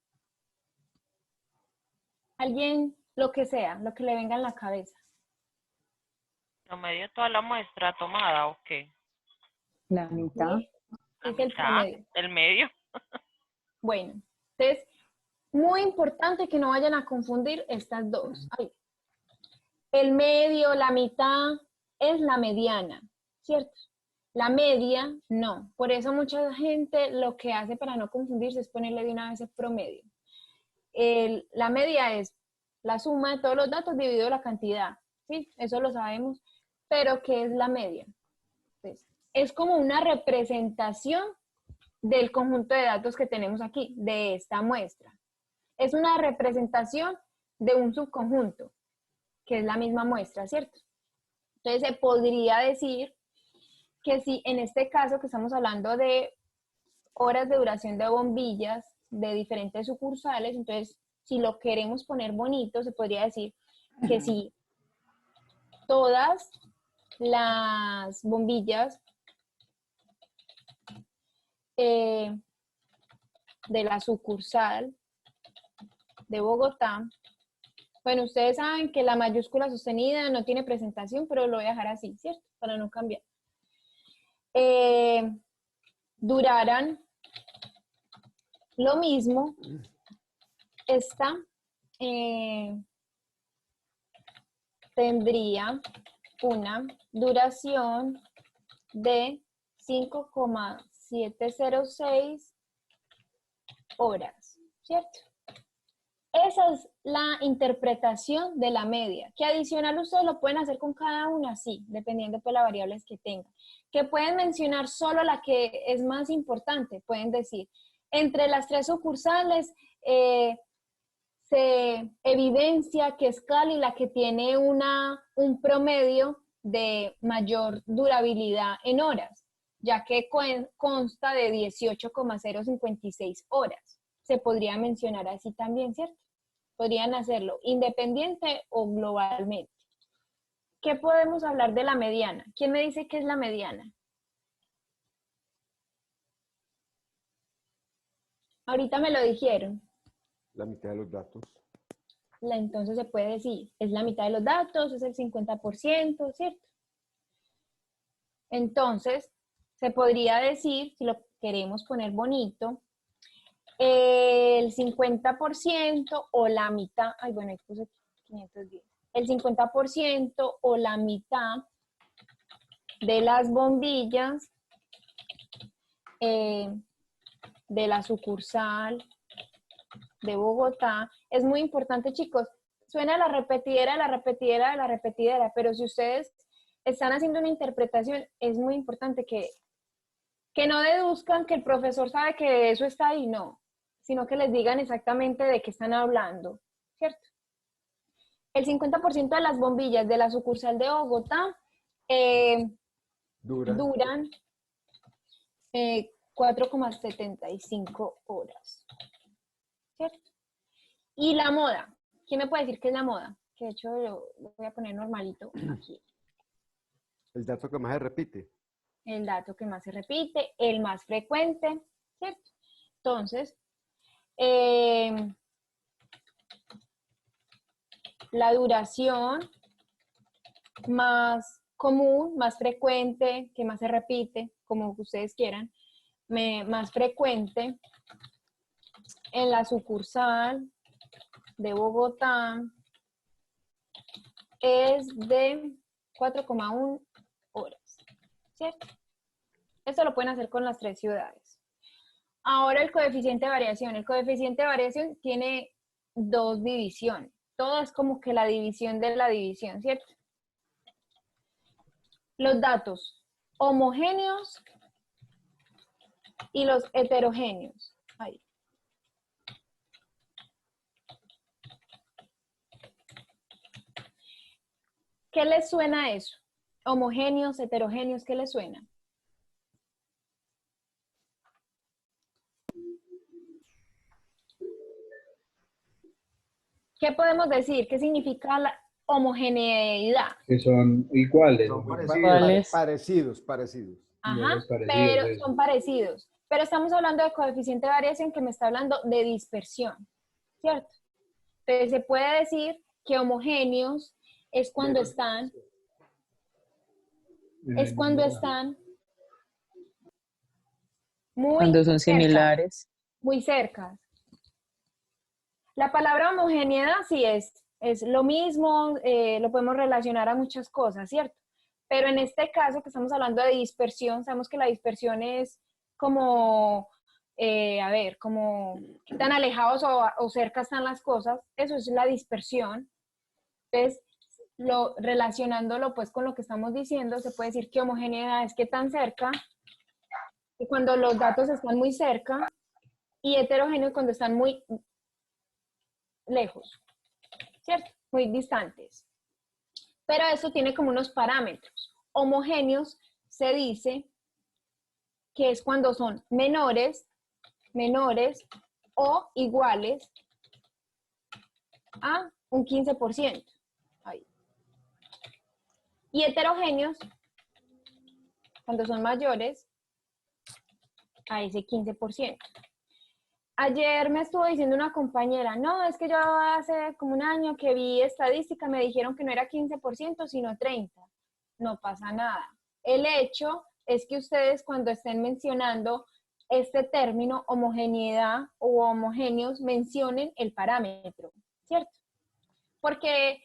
Alguien, lo que sea, lo que le venga en la cabeza.
¿Promedio de toda la muestra tomada o qué?
La mitad.
Es el promedio.
¿El medio?
Bueno, entonces, muy importante que no vayan a confundir estas dos. Ay. El medio, la mitad, es la mediana, ¿cierto? La media, no. Por eso mucha gente lo que hace para no confundirse es ponerle de una vez el promedio. La media es la suma de todos los datos dividido la cantidad, ¿sí? Eso lo sabemos. Pero, ¿qué es la media? Entonces, es como una representación del conjunto de datos que tenemos aquí, de esta muestra. Es una representación de un subconjunto, que es la misma muestra, ¿cierto? Entonces, se podría decir que si en este caso que estamos hablando de horas de duración de bombillas de diferentes sucursales, entonces, si lo queremos poner bonito, se podría decir que si todas las bombillas de la sucursal de Bogotá, bueno, ustedes saben que la mayúscula sostenida no tiene presentación, pero lo voy a dejar así, ¿cierto? Para no cambiar. Duraran lo mismo esta tendría una duración de 5,706 horas, ¿cierto? Esa es la interpretación de la media, que adicional ustedes lo pueden hacer con cada una, sí, dependiendo de las variables que tengan. Que pueden mencionar solo la que es más importante, pueden decir, entre las 3 sucursales se evidencia que es Cali la que tiene un promedio de mayor durabilidad en horas, ya que consta de 18,056 horas. Se podría mencionar así también, ¿cierto? Podrían hacerlo independiente o globalmente. ¿Qué podemos hablar de la mediana? ¿Quién me dice qué es la mediana? Ahorita me lo dijeron.
La mitad de los datos.
Entonces se puede decir, es la mitad de los datos, es el 50%, ¿cierto? Entonces, se podría decir, si lo queremos poner bonito, el 50% o la mitad, ay bueno, ahí puse 510, el 50% o la mitad de las bombillas de la sucursal de Bogotá. Es muy importante, chicos, suena la repetidera, pero si ustedes están haciendo una interpretación, es muy importante que no deduzcan que el profesor sabe que eso está ahí, no, sino que les digan exactamente de qué están hablando, ¿cierto? El 50% de las bombillas de la sucursal de Bogotá duran 4,75 horas, ¿cierto? Y la moda, ¿quién me puede decir qué es la moda? Que de hecho lo voy a poner normalito aquí.
El dato que más se repite.
El dato que más se repite, el más frecuente, ¿cierto? Entonces, la duración más común, más frecuente, que más se repite, como ustedes quieran, más frecuente en la sucursal de Bogotá es de 4,1 horas, ¿cierto? Esto lo pueden hacer con las 3 ciudades. Ahora el coeficiente de variación. El coeficiente de variación tiene 2 divisiones. Todo es como que la división de la división, ¿cierto? Los datos homogéneos y los heterogéneos. Ahí. ¿Qué les suena a eso? Homogéneos, heterogéneos, ¿qué les suena? ¿Qué podemos decir? ¿Qué significa la homogeneidad?
Que son iguales.
Son
¿Cuáles?
parecidos.
Ajá,
parecidos,
pero
eso.
son parecidos. Pero estamos hablando de coeficiente de variación que me está hablando de dispersión, ¿cierto? Entonces se puede decir que homogéneos es cuando están muy
Cuando son
cerca,
similares.
muy cerca. La palabra homogeneidad sí es lo mismo, lo podemos relacionar a muchas cosas, ¿cierto? Pero en este caso que estamos hablando de dispersión, sabemos que la dispersión es como, como qué tan alejados o cerca están las cosas, eso es la dispersión. Entonces, relacionándolo pues con lo que estamos diciendo, se puede decir que homogeneidad es que tan cerca, y cuando los datos están muy cerca, y heterogéneo cuando están muy lejos, ¿cierto? Muy distantes. Pero eso tiene como unos parámetros. Homogéneos se dice que es cuando son menores o iguales a un 15%. Ahí. Y heterogéneos, cuando son mayores a ese 15%. Ayer me estuvo diciendo una compañera, no, es que yo hace como un año que vi estadística, me dijeron que no era 15%, sino 30%. No pasa nada. El hecho es que ustedes cuando estén mencionando este término, homogeneidad o homogéneos, mencionen el parámetro, ¿cierto? Porque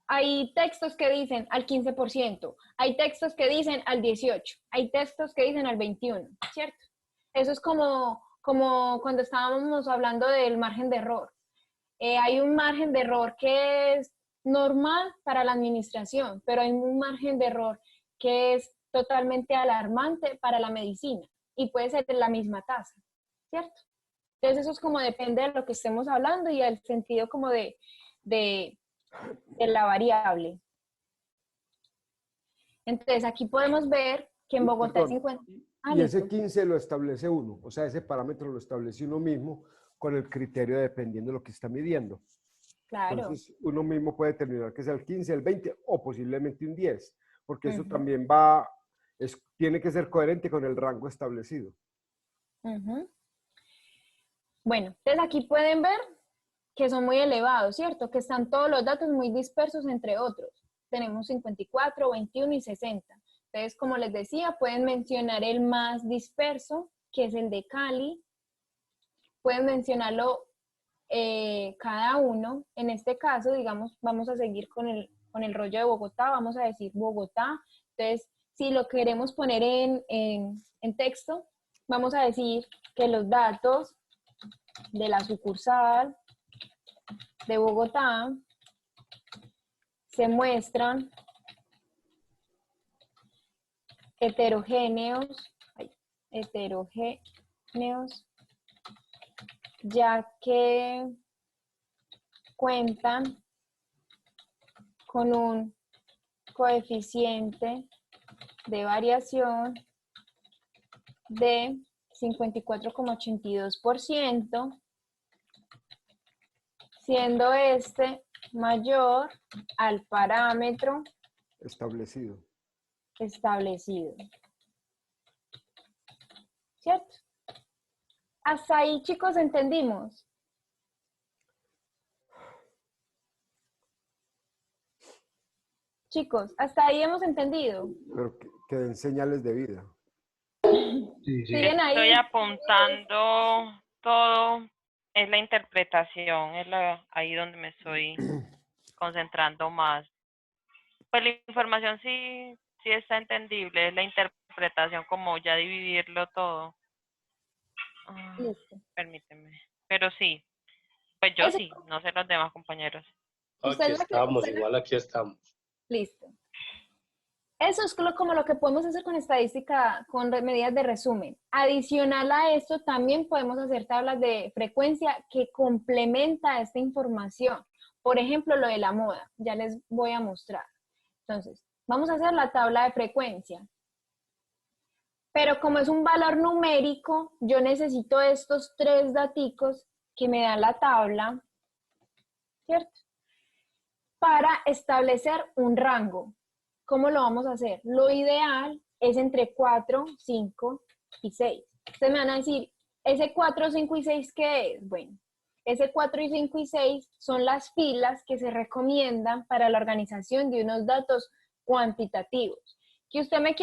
hay textos que dicen al 15%, hay textos que dicen al 18%, hay textos que dicen al 21%, ¿cierto? Eso es como cuando estábamos hablando del margen de error. Hay un margen de error que es normal para la administración, pero hay un margen de error que es totalmente alarmante para la medicina y puede ser la misma tasa, ¿cierto? Entonces eso es como depende de lo que estemos hablando y el sentido como de la variable. Entonces aquí podemos ver que en Bogotá es 50.
Y ese 15 lo establece uno, o sea, ese parámetro lo establece uno mismo con el criterio dependiendo de lo que está midiendo.
Claro.
Entonces, uno mismo puede determinar que sea el 15, el 20 o posiblemente un 10, porque eso
Ujú.
también tiene que ser coherente con el rango establecido.
Ujú. Bueno, entonces aquí pueden ver que son muy elevados, ¿cierto? Que están todos los datos muy dispersos entre otros. Tenemos 54, 21 y 60. Entonces, como les decía, pueden mencionar el más disperso, que es el de Cali. Pueden mencionarlo cada uno. En este caso, digamos, vamos a seguir con el rollo de Bogotá. Vamos a decir Bogotá. Entonces, si lo queremos poner en texto, vamos a decir que los datos de la sucursal de Bogotá se muestran heterogéneos, ya que cuentan con un coeficiente de variación de 54,82%, siendo este mayor al parámetro
Establecido.
¿Cierto? Hasta ahí, chicos, ¿entendimos? Chicos, hasta ahí hemos entendido.
Pero que den señales de vida.
¿Siguen ahí?
Estoy apuntando todo. Es la interpretación, ahí donde me estoy concentrando más. Pues la información sí está entendible, es la interpretación, como ya dividirlo todo.
Listo.
Permíteme. Pero sí, pues yo
Eso-
sí, no sé los demás compañeros.
Aquí estamos, igual aquí estamos.
Listo. Eso es como lo que podemos hacer con estadística, con medidas de resumen. Adicional a esto, también podemos hacer tablas de frecuencia que complementa esta información. Por ejemplo, lo de la moda, ya les voy a mostrar. Entonces, vamos a hacer la tabla de frecuencia. Pero como es un valor numérico, yo necesito estos 3 daticos que me dan la tabla, ¿cierto? Para establecer un rango. ¿Cómo lo vamos a hacer? Lo ideal es entre 4, 5 y 6. Ustedes me van a decir, ¿ese 4, 5 y 6 qué es? Bueno, ese 4 y 5 y 6 son las filas que se recomiendan para la organización de unos datos cuantitativos. Que usted me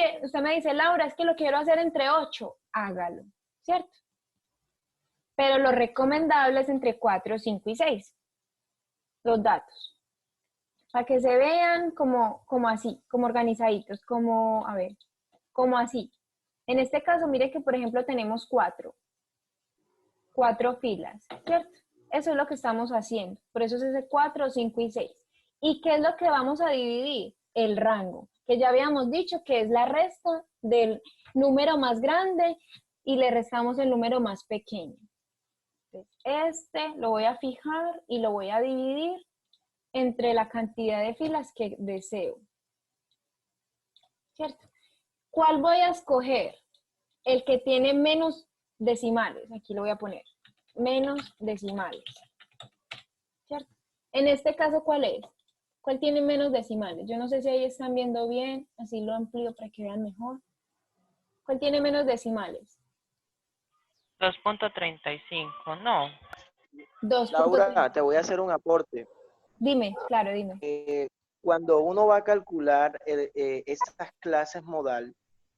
dice, Laura, es que lo quiero hacer entre 8, hágalo, ¿cierto? Pero lo recomendable es entre 4, 5 y 6, los datos. Para que se vean como así, como organizaditos, como así. En este caso, mire que, por ejemplo, tenemos 4 filas, ¿cierto? Eso es lo que estamos haciendo. Por eso es ese 4, 5 y 6. ¿Y qué es lo que vamos a dividir? El rango, que ya habíamos dicho que es la resta del número más grande y le restamos el número más pequeño. Entonces, lo voy a fijar y lo voy a dividir entre la cantidad de filas que deseo. ¿Cierto? ¿Cuál voy a escoger? El que tiene menos decimales. Aquí lo voy a poner. Menos decimales. ¿Cierto? En este caso, ¿cuál es? ¿Cuál tiene menos decimales? Yo no sé si ahí están viendo bien. Así lo amplío para que vean mejor. ¿Cuál tiene menos decimales?
2.35, no.
2.
Laura, te voy a hacer un aporte.
Dime, claro, dime.
Cuando uno va a calcular estas clases modal,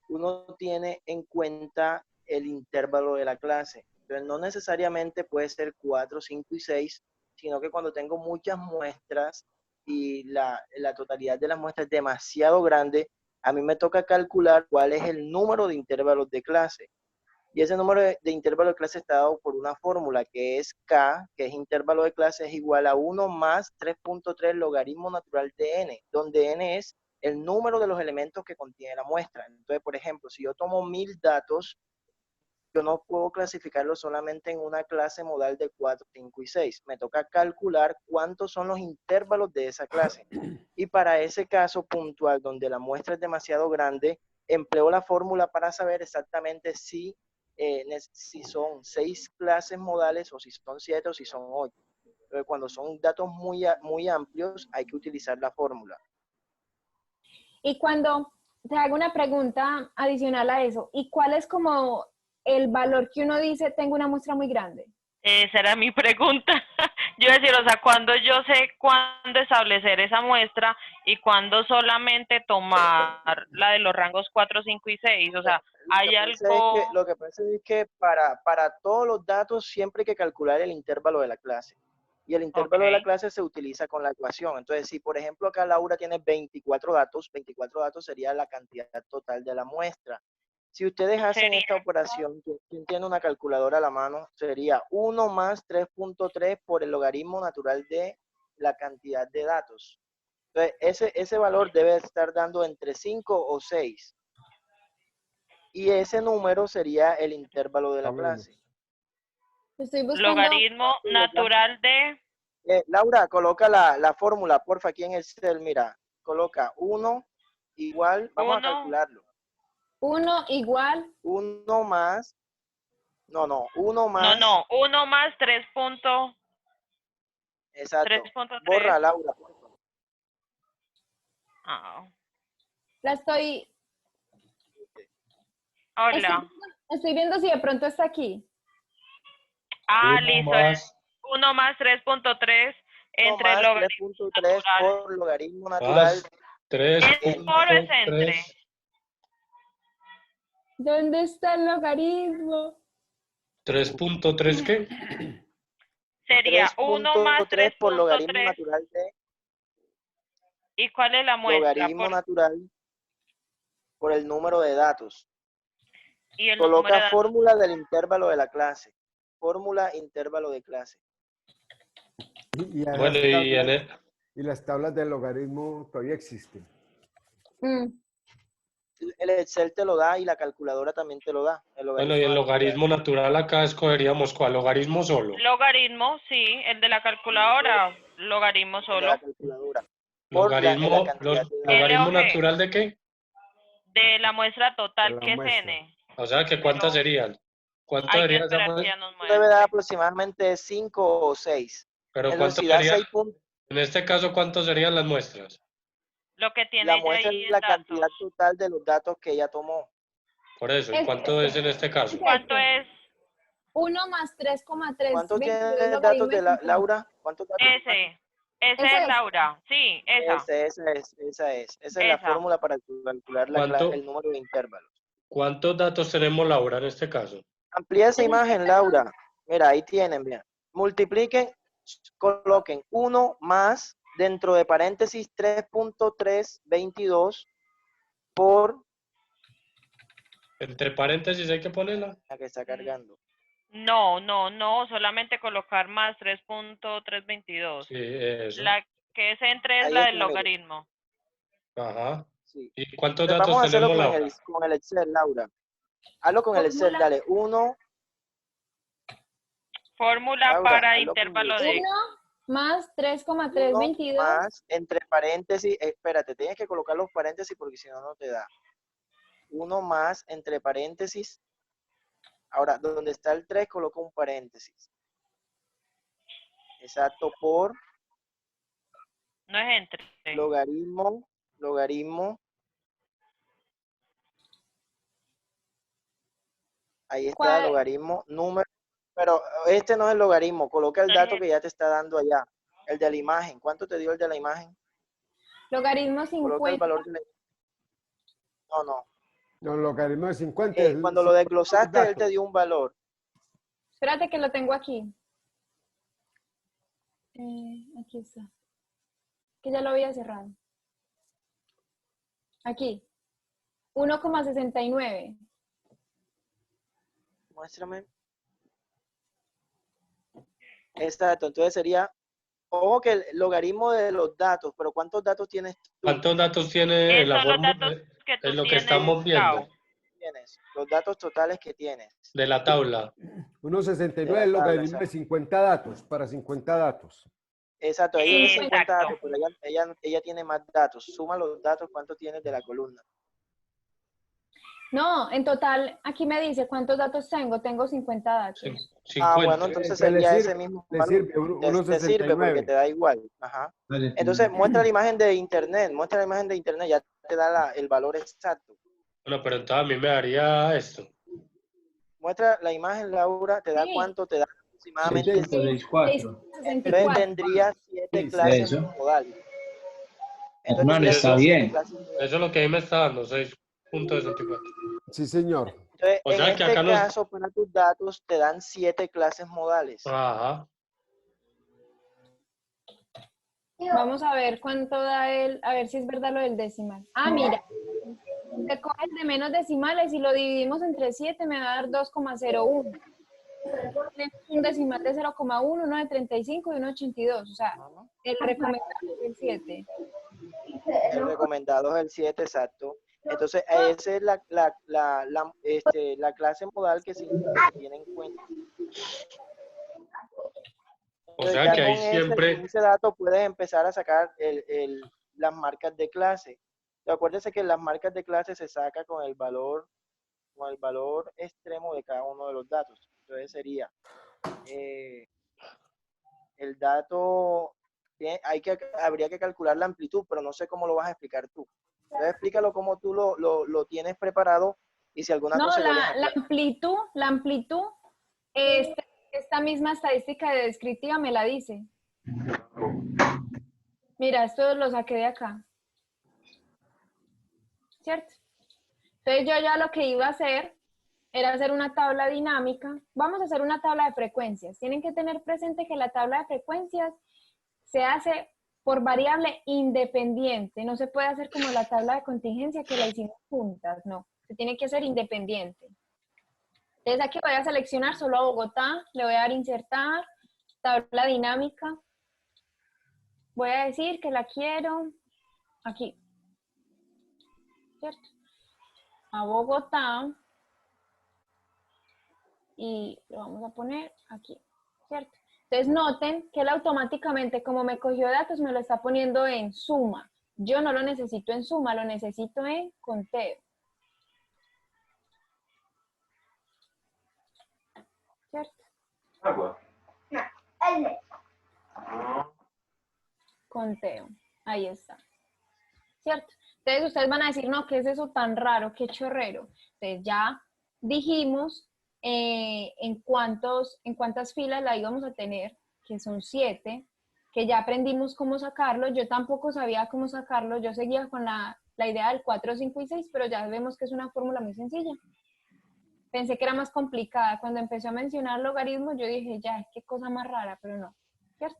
uno tiene en cuenta el intervalo de la clase. Entonces, no necesariamente puede ser 4, 5 y 6, sino que cuando tengo muchas muestras y la totalidad de las muestras es demasiado grande, a mí me toca calcular cuál es el número de intervalos de clase. Y ese número de intervalo de clase está dado por una fórmula que es K, que es intervalo de clase, es igual a 1 más 3.3 logaritmo natural de n, donde n es el número de los elementos que contiene la muestra. Entonces, por ejemplo, si yo tomo 1000 datos, yo no puedo clasificarlos solamente en una clase modal de 4, 5 y 6. Me toca calcular cuántos son los intervalos de esa clase. Y para ese caso puntual, donde la muestra es demasiado grande, empleo la fórmula para saber exactamente si son 6 clases modales o si son 7 o si son 8. Pero cuando son datos muy amplios, hay que utilizar la fórmula.
Y cuando te hago una pregunta adicional a eso, ¿y cuál es como el valor que uno dice, tengo una muestra muy grande?
Esa era mi pregunta. Yo decir, o sea, cuando yo sé cuándo establecer esa muestra y cuándo solamente tomar la de los rangos 4, 5 y 6. O sea, ¿hay algo?
Lo que pasa es que para todos los datos siempre hay que calcular el intervalo de la clase. Y el intervalo de la clase se utiliza con la ecuación. Entonces, si por ejemplo acá Laura tiene 24 datos sería la cantidad total de la muestra. Si ustedes hacen esta operación, ¿quién tiene una calculadora a la mano? Sería 1 más 3.3 por el logaritmo natural de la cantidad de datos. Entonces, ese valor debe estar dando entre 5 o 6. Y ese número sería el intervalo de la clase.
Estoy buscando...
Logaritmo natural de...
Laura, coloca la fórmula, porfa, aquí en Excel, mira. Coloca 1 igual, vamos a calcularlo.
1 igual.
1 más. No, 1 más.
No, 1 más 3.
Exacto.
3.3.
Borra, Laura, porfa.
La estoy...
Hola.
Estoy viendo si de pronto está aquí.
Listo. 1 más 3.3 entre
más
logaritmo
3.3 por logaritmo natural.
3.3.
¿Dónde está el logaritmo?
3.3 ¿qué?
Sería 1 más 3
por logaritmo natural de...
¿Y cuál es la muestra?
Logaritmo natural por el número de datos.
¿Y el
Coloca
número de datos?
Fórmula del intervalo de la clase. Fórmula intervalo de clase.
Y las tablas del logaritmo todavía existen.
El Excel te lo da y la calculadora también te lo da.
Bueno, y el logaritmo natural acá escogeríamos ¿cuál? ¿Logaritmo solo?
Logaritmo, sí, el de la calculadora, logaritmo solo.
De la calculadora.
¿Logaritmo natural de qué?
De la muestra total, que es n.
O sea, que ¿cuántas serían? ¿Cuánto
Hay que
sería esa
esperar que
muestra?
ya nos muestre.
Debe dar aproximadamente 5 o 6.
Pero
Entonces,
¿cuánto
si da
sería?
6 puntos,
En este caso, ¿cuántas serían las muestras?
Lo que tiene
la
ella
muestra
ahí
es la cantidad total de los datos que ella tomó.
Por eso, ¿y cuánto es en este caso?
¿Cuánto es?
1 más 3,3.
¿Cuántos tiene datos de Laura? ¿Cuántos datos?
Ese es Laura, sí, esa
es la fórmula para calcular el número de intervalos.
¿Cuántos datos tenemos, Laura, en este caso?
Amplía esa imagen, Laura. Mira, ahí tienen, mira. Multipliquen, coloquen 1 más, dentro de paréntesis, 3.322 por...
Entre paréntesis hay que ponerla.
La que está cargando.
No, solamente colocar más 3.322.
Sí, eso.
La que es entre es
Ahí
la
está,
del logaritmo.
Ajá.
Sí.
¿Y cuántos
Entonces,
datos
vamos a hacerlo
tenemos, Laura?
con el Excel, Laura. Hazlo con el Excel, dale. 1.
Fórmula
Laura,
para intervalo de...
1 más 3,322.
Más, entre paréntesis, espérate, tienes que colocar los paréntesis porque si no, no te da. 1 más, entre paréntesis. Ahora, donde está el 3, coloca un paréntesis. Exacto, por...
No es entre.
Logaritmo. Ahí está, logaritmo, número. Pero este no es el logaritmo. Coloca el dato que ya te está dando allá. El de la imagen. ¿Cuánto te dio el de la imagen?
Logaritmo 50.
Coloca el valor de la... No.
No, logaritmo de 50 es
Cuando lo desglosaste, él te dio un valor.
Espérate que lo tengo aquí. Aquí está. Que ya lo había cerrado. Aquí. 1,69.
Muéstrame. Exacto, entonces sería, ojo que el logaritmo de los datos, pero ¿cuántos datos tienes tú?
¿Cuántos datos tiene en la
Son los
fórmula
datos que tú
en lo que
tienes,
estamos viendo
Gao.
Tienes los datos totales que tienes.
de la tabla?
1,69
tabla,
es logaritmo de
exacto.
50 datos, para 50 datos.
Exacto, ahí tiene 50
Exacto.
datos, pero ella tiene más datos. Suma los datos, ¿cuántos tienes de la columna?
No, en total, aquí me dice cuántos datos tengo. Tengo 50 datos.
50.
Bueno, entonces
Que le
sería
sirve,
ese mismo
le
valor.
sirve,
Te sirve porque
1,69.
te da igual. Ajá. Entonces, muestra la imagen de internet, ya te da el valor exacto.
Bueno, pero entonces a mí me daría esto.
Muestra la imagen, Laura, te da
Sí.
cuánto, te da aproximadamente
6.64.
Entonces tendría 7 clases
Eso.
modales.
Hermano,
tendría
está
7
bien.
clases modales.
Eso es lo que ahí me está dando, 6.64.
Sí, señor.
Entonces,
O
en
sea que
este
acá nos...
caso, para tus datos, te dan 7 clases modales.
Ajá.
Vamos a ver cuánto da él, a ver si es verdad lo del decimal. Ah, mira, te coges de menos decimales y lo dividimos entre 7, me va a dar 2,01. Tenemos un decimal de 0,1, uno de 35 y uno de 82. O sea, el recomendado es el 7.
El recomendado es el 7, exacto. Entonces, esa es la clase modal que se tiene en cuenta.
O sea
ya
que ahí
con
siempre...
ese dato puedes empezar a sacar las marcas de clase. Acuérdense que las marcas de clase se saca con el valor extremo de cada uno de los datos. Entonces sería el dato, habría que calcular la amplitud, pero no sé cómo lo vas a explicar tú. Entonces explícalo como tú lo tienes preparado y si alguna
No,
cosa yo les
la amplitud, esta misma estadística de descriptiva me la dice. Mira, esto lo saqué de acá. ¿Cierto? Entonces yo ya lo que iba a hacer era hacer una tabla dinámica. Vamos a hacer una tabla de frecuencias. Tienen que tener presente que la tabla de frecuencias se hace por variable independiente. No se puede hacer como la tabla de contingencia que la hicimos juntas, no. Se tiene que hacer independiente. Entonces aquí voy a seleccionar solo a Bogotá, le voy a dar insertar, tabla dinámica. Voy a decir que la quiero aquí. ¿Cierto? A Bogotá. Y lo vamos a poner aquí, ¿cierto? Entonces noten que él automáticamente, como me cogió datos, me lo está poniendo en suma. Yo no lo necesito en suma, lo necesito en conteo. ¿Cierto? Conteo, ahí está. ¿Cierto? Entonces ustedes van a decir, no, ¿qué es eso tan raro? ¿Qué chorrero? Entonces ya dijimos en cuántas filas la íbamos a tener, que son 7, que ya aprendimos cómo sacarlo. Yo tampoco sabía cómo sacarlo, yo seguía con la idea del 4, 5 y 6, pero ya vemos que es una fórmula muy sencilla. Pensé que era más complicada. Cuando empezó a mencionar logaritmos, yo dije, ya, qué cosa más rara, pero no, ¿cierto?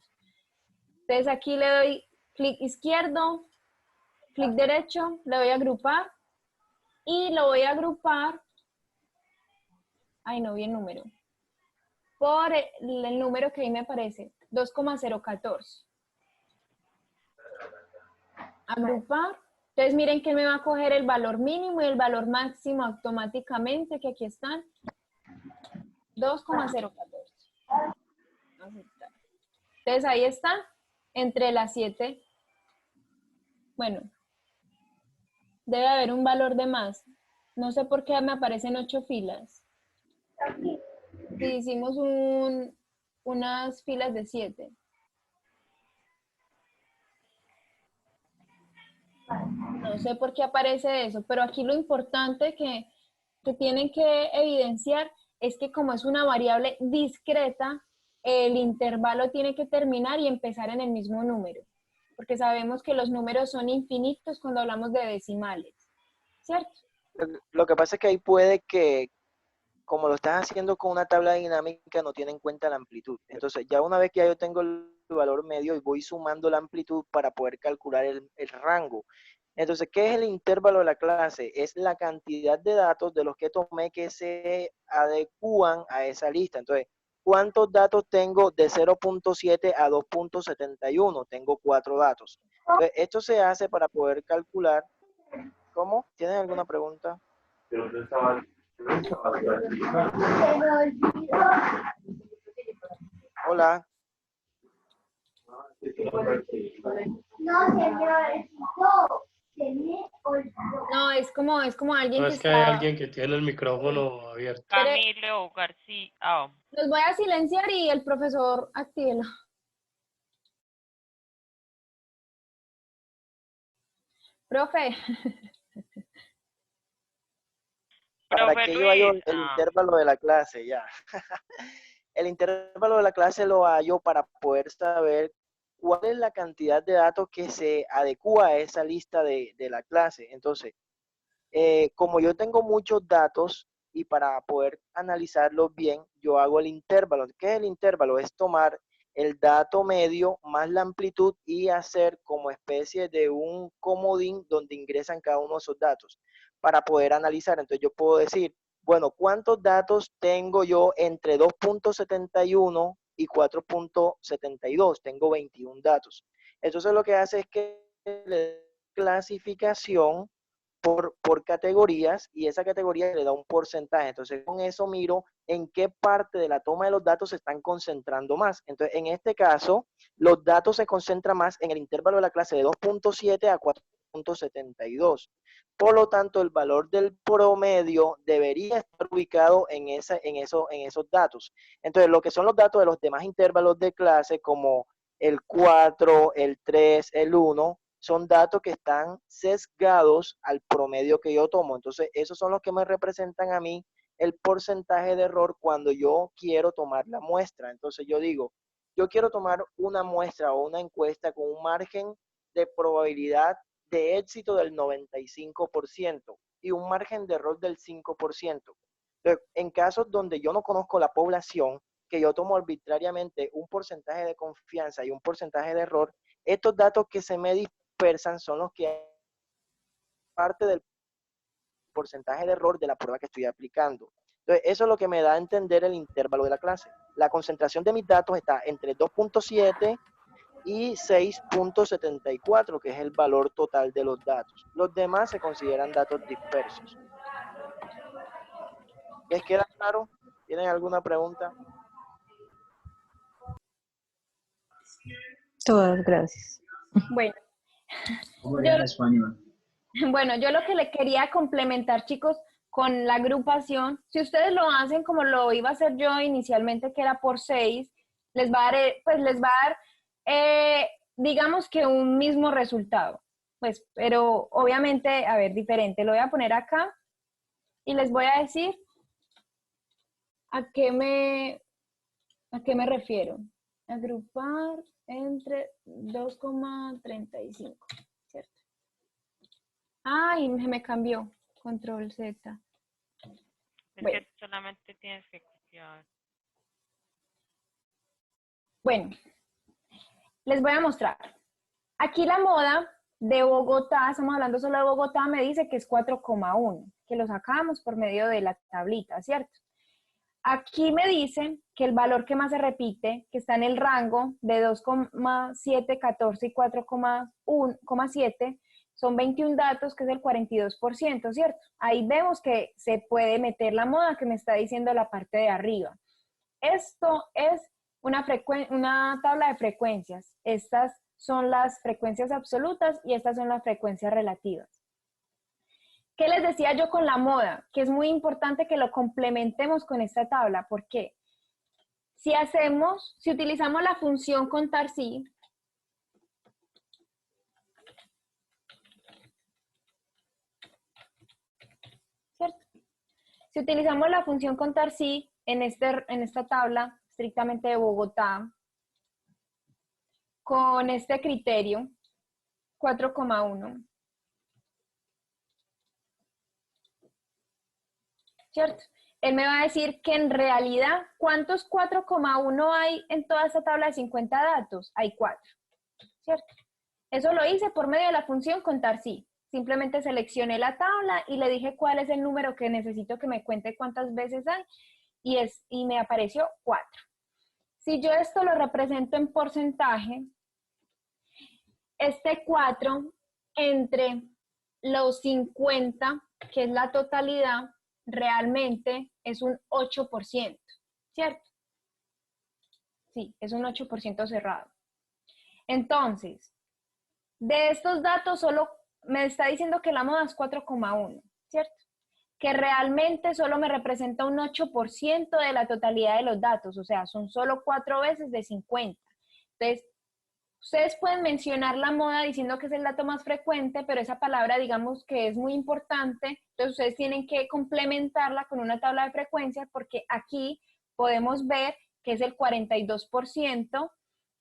Entonces aquí le doy clic izquierdo, clic derecho, le voy a agrupar y lo voy a agrupar. Ay, no vi el número. Por el número que ahí me aparece, 2,014. Agrupar. Entonces miren que me va a coger el valor mínimo y el valor máximo automáticamente, que aquí están. 2,014. Entonces ahí está, entre las 7. Bueno, debe haber un valor de más. No sé por qué me aparecen 8 filas. Si hicimos unas filas de 7. No sé por qué aparece eso, pero aquí lo importante que tienen que evidenciar es que como es una variable discreta, el intervalo tiene que terminar y empezar en el mismo número, porque sabemos que los números son infinitos cuando hablamos de decimales, ¿cierto?
Lo que pasa es que ahí puede que, como lo estás haciendo con una tabla dinámica, no tiene en cuenta la amplitud. Entonces, ya una vez que ya yo tengo el valor medio y voy sumando la amplitud para poder calcular el rango. Entonces, ¿qué es el intervalo de la clase? Es la cantidad de datos de los que tomé que se adecúan a esa lista. Entonces, ¿cuántos datos tengo de 0.7 a 2.71? Tengo 4 datos. Entonces, esto se hace para poder calcular. ¿Cómo? ¿Tienen alguna pregunta? Hola.
No, es como alguien
No,
que
es que hay
está...
alguien que tiene el micrófono abierto.
Camilo García. Ah,
Los voy a silenciar y el profesor actívelo. Profe.
¿Para
profe
qué yo hallo
Luis.
el intervalo de la clase? Ya. El intervalo de la clase lo hallo para poder saber cuál es la cantidad de datos que se adecúa a esa lista de la clase. Entonces, como yo tengo muchos datos y para poder analizarlos bien, yo hago el intervalo. ¿Qué es el intervalo? Es tomar el dato medio más la amplitud y hacer como especie de un comodín donde ingresan cada uno de esos datos para poder analizar. Entonces yo puedo decir, bueno, ¿cuántos datos tengo yo entre 2.71 y 4.72? Tengo 21 datos. Entonces lo que hace es que le clasificación por categorías y esa categoría le da un porcentaje. Entonces, con eso miro en qué parte de la toma de los datos se están concentrando más. Entonces, en este caso, los datos se concentran más en el intervalo de la clase de 2.7 a 4.72. Por lo tanto, el valor del promedio debería estar ubicado en esos datos. Entonces, lo que son los datos de los demás intervalos de clase, como el 4, el 3, el 1, son datos que están sesgados al promedio que yo tomo. Entonces, esos son los que me representan a mí el porcentaje de error cuando yo quiero tomar la muestra. Entonces, yo digo, yo quiero tomar una muestra o una encuesta con un margen de probabilidad de éxito del 95% y un margen de error del 5%. Entonces, en casos donde yo no conozco la población, que yo tomo arbitrariamente un porcentaje de confianza y un porcentaje de error, estos datos que se me dispersan son los que parte del porcentaje de error de la prueba que estoy aplicando. Entonces, eso es lo que me da a entender el intervalo de la clase. La concentración de mis datos está entre 2.7 y 6.74, que es el valor total de los datos. Los demás se consideran datos dispersos. ¿Les queda claro? ¿Tienen alguna pregunta?
Todas, gracias.
Bueno,
¿Cómo era en español?
bueno, yo lo que le quería complementar, chicos, con la agrupación, si ustedes lo hacen como lo iba a hacer yo inicialmente, que era por 6, les va a dar, pues les va a dar, digamos que un mismo resultado. Pues, pero obviamente, a ver, diferente. Lo voy a poner acá y les voy a decir a qué me refiero. Agrupar entre 2,35, ¿cierto? Ay, me cambió. Control Z.
es
Bueno.
que solamente tienes que copiar.
Bueno, les voy a mostrar. Aquí la moda de Bogotá, estamos hablando solo de Bogotá, me dice que es 4,1, que lo sacamos por medio de la tablita, ¿cierto? Aquí me dice que el valor que más se repite, que está en el rango de 2,7, 14 y 4,7, son 21 datos, que es el 42%, ¿cierto? Ahí vemos que se puede meter la moda que me está diciendo la parte de arriba. Esto es una tabla de frecuencias. Estas son las frecuencias absolutas y estas son las frecuencias relativas. ¿Qué les decía yo con la moda? Que es muy importante que lo complementemos con esta tabla. ¿Por qué? Si utilizamos la función contar sí, ¿cierto? Si utilizamos la función contar sí en esta tabla estrictamente de Bogotá, con este criterio, 4,1, ¿cierto? Él me va a decir que en realidad, ¿cuántos 4,1 hay en toda esta tabla de 50 datos? Hay 4, ¿cierto? Eso lo hice por medio de la función contar sí. Simplemente seleccioné la tabla y le dije cuál es el número que necesito que me cuente cuántas veces hay y me apareció 4. Si yo esto lo represento en porcentaje, este 4 entre los 50, que es la totalidad, realmente es un 8%, ¿cierto? Sí, es un 8% cerrado. Entonces, de estos datos solo me está diciendo que la moda es 4,1, ¿cierto? Que realmente solo me representa un 8% de la totalidad de los datos, o sea, son solo 4 veces de 50. Entonces, ustedes pueden mencionar la moda diciendo que es el dato más frecuente, pero esa palabra digamos que es muy importante, entonces ustedes tienen que complementarla con una tabla de frecuencias porque aquí podemos ver que es el 42%,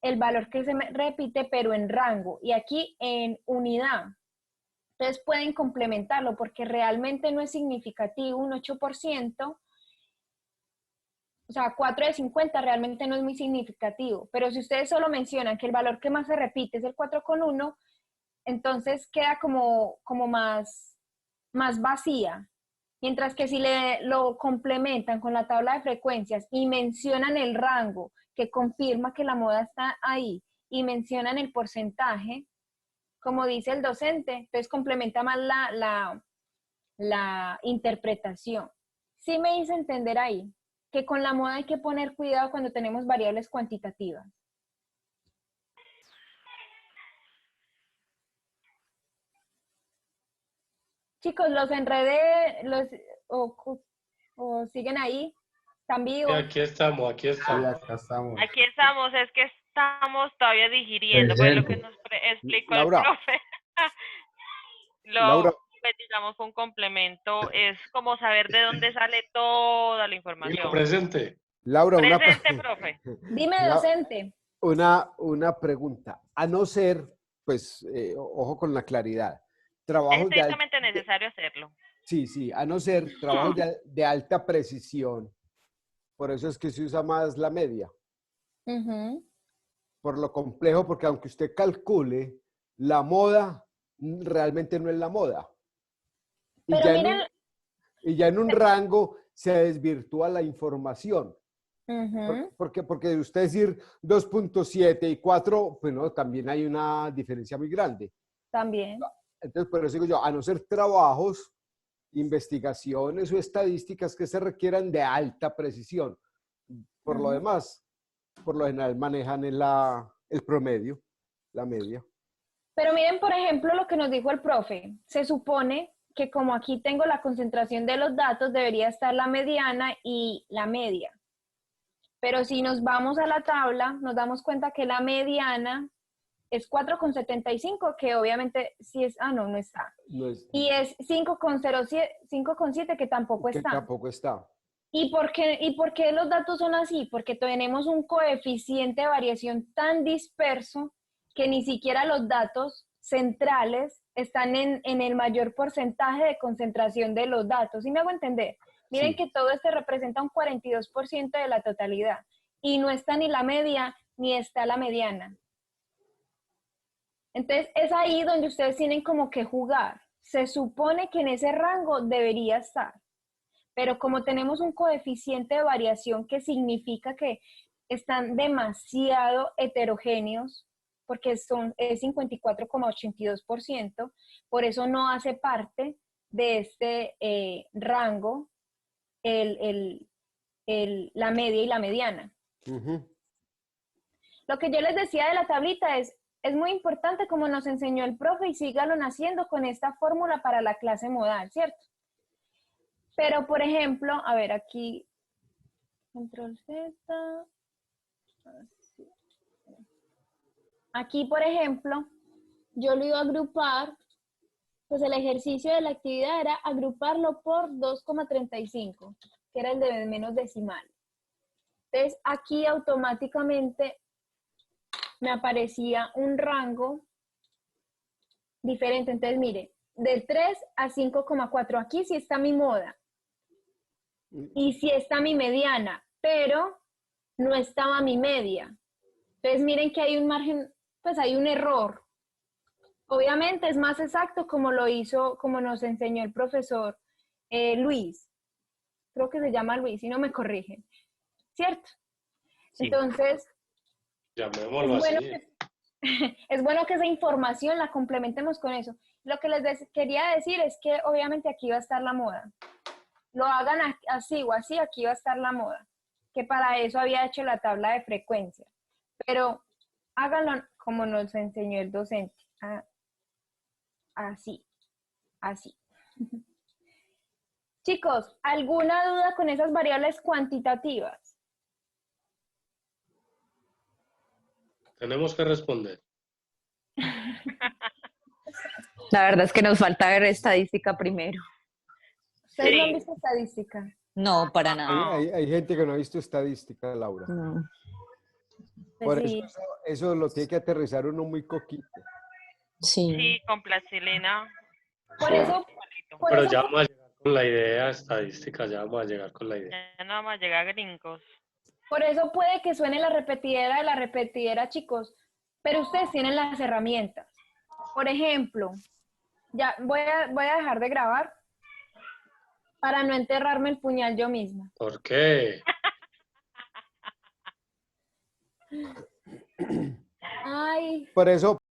el valor que se repite, pero en rango, y aquí en unidad. Entonces pueden complementarlo porque realmente no es significativo, un 8%, o sea, 4 de 50 realmente no es muy significativo, pero si ustedes solo mencionan que el valor que más se repite es el 4,1, entonces queda como más vacía. Mientras que si lo complementan con la tabla de frecuencias y mencionan el rango que confirma que la moda está ahí y mencionan el porcentaje, como dice el docente, entonces complementa más la interpretación. Sí me hice entender ahí que con la moda hay que poner cuidado cuando tenemos variables cuantitativas. Chicos, los enredé, o siguen ahí, están vivos.
Aquí estamos, aquí estamos.
Acá estamos.
Aquí estamos, es que estamos todavía digiriendo, pues lo que nos explicó el
Laura.
profe.
Laura.
Pues, digamos, un complemento es como saber de dónde sale toda la información.
Presente.
Laura,
Presente, profe.
Dime, docente.
Una pregunta. A no ser, pues, ojo con la claridad. Trabajos
Es estrictamente necesario hacerlo.
Sí, a no ser trabajos de alta precisión. Por eso es que se usa más la media. Por lo complejo, porque aunque usted calcule, la moda realmente no es la moda. Y ya en un rango se desvirtúa la información. Porque usted decir 2.7 y 4, pues no, también hay una diferencia muy grande.
También.
Entonces, por eso digo yo, a no ser trabajos, investigaciones o estadísticas que se requieran de alta precisión. Por lo demás, por lo general manejan el promedio, la media.
Pero miren, por ejemplo, lo que nos dijo el profe. Se supone que como aquí tengo la concentración de los datos, debería estar la mediana y la media. Pero si nos vamos a la tabla, nos damos cuenta que la mediana es 4,75, que obviamente sí es, no está.
No es,
y es 5,7, que tampoco está.
Tampoco está.
¿Y por qué los datos son así? Porque tenemos un coeficiente de variación tan disperso que ni siquiera los datos centrales están en el mayor porcentaje de concentración de los datos. ¿Sí me hago entender? Miren que todo esto representa un 42% de la totalidad y no está ni la media ni está la mediana. Entonces es ahí donde ustedes tienen como que jugar. Se supone que en ese rango debería estar, pero como tenemos un coeficiente de variación que significa que están demasiado heterogéneos, porque es 54,82%, por eso no hace parte de este rango la media y la mediana. Lo que yo les decía de la tablita es muy importante como nos enseñó el profe y síganlo haciendo con esta fórmula para la clase modal, ¿cierto? Pero, por ejemplo, a ver, aquí, control Z, aquí, por ejemplo, yo lo iba a agrupar, pues el ejercicio de la actividad era agruparlo por 2,35, que era el de menos decimal. Entonces, aquí automáticamente me aparecía un rango diferente. Entonces, mire, de 3 a 5,4. Aquí sí está mi moda. y sí está mi mediana, pero no estaba mi media. Entonces miren que hay un margen, pues hay un error. Obviamente es más exacto como lo hizo, como nos enseñó el profesor Luis. Creo que se llama Luis, si no me corrigen. ¿Cierto?
Sí.
Entonces,
Llamémoslo
es bueno
así.
es bueno que esa información la complementemos con eso. Lo que les quería decir es que obviamente aquí va a estar la moda. Lo hagan así o así, aquí va a estar la moda. Que para eso había hecho la tabla de frecuencia. Pero háganlo como nos enseñó el docente. Así, así. Chicos, ¿alguna duda con esas variables cuantitativas?
Tenemos que responder.
La verdad es que nos falta ver estadística primero.
¿Ustedes no han visto estadística?
No, para nada.
Hay gente que no ha visto estadística, Laura.
No.
Por
Pues sí.
eso lo tiene que aterrizar uno muy coquito.
Sí, con plastilina.
Por eso,
Pero ya vamos a llegar con la idea estadística, ya vamos a llegar con la idea.
Ya no vamos a llegar gringos.
por eso puede que suene la repetidera de la repetidera, chicos, pero ustedes tienen las herramientas. Por ejemplo, ya voy a dejar de grabar para no enterrarme el puñal yo misma.
¿Por qué?
Ay.
Por eso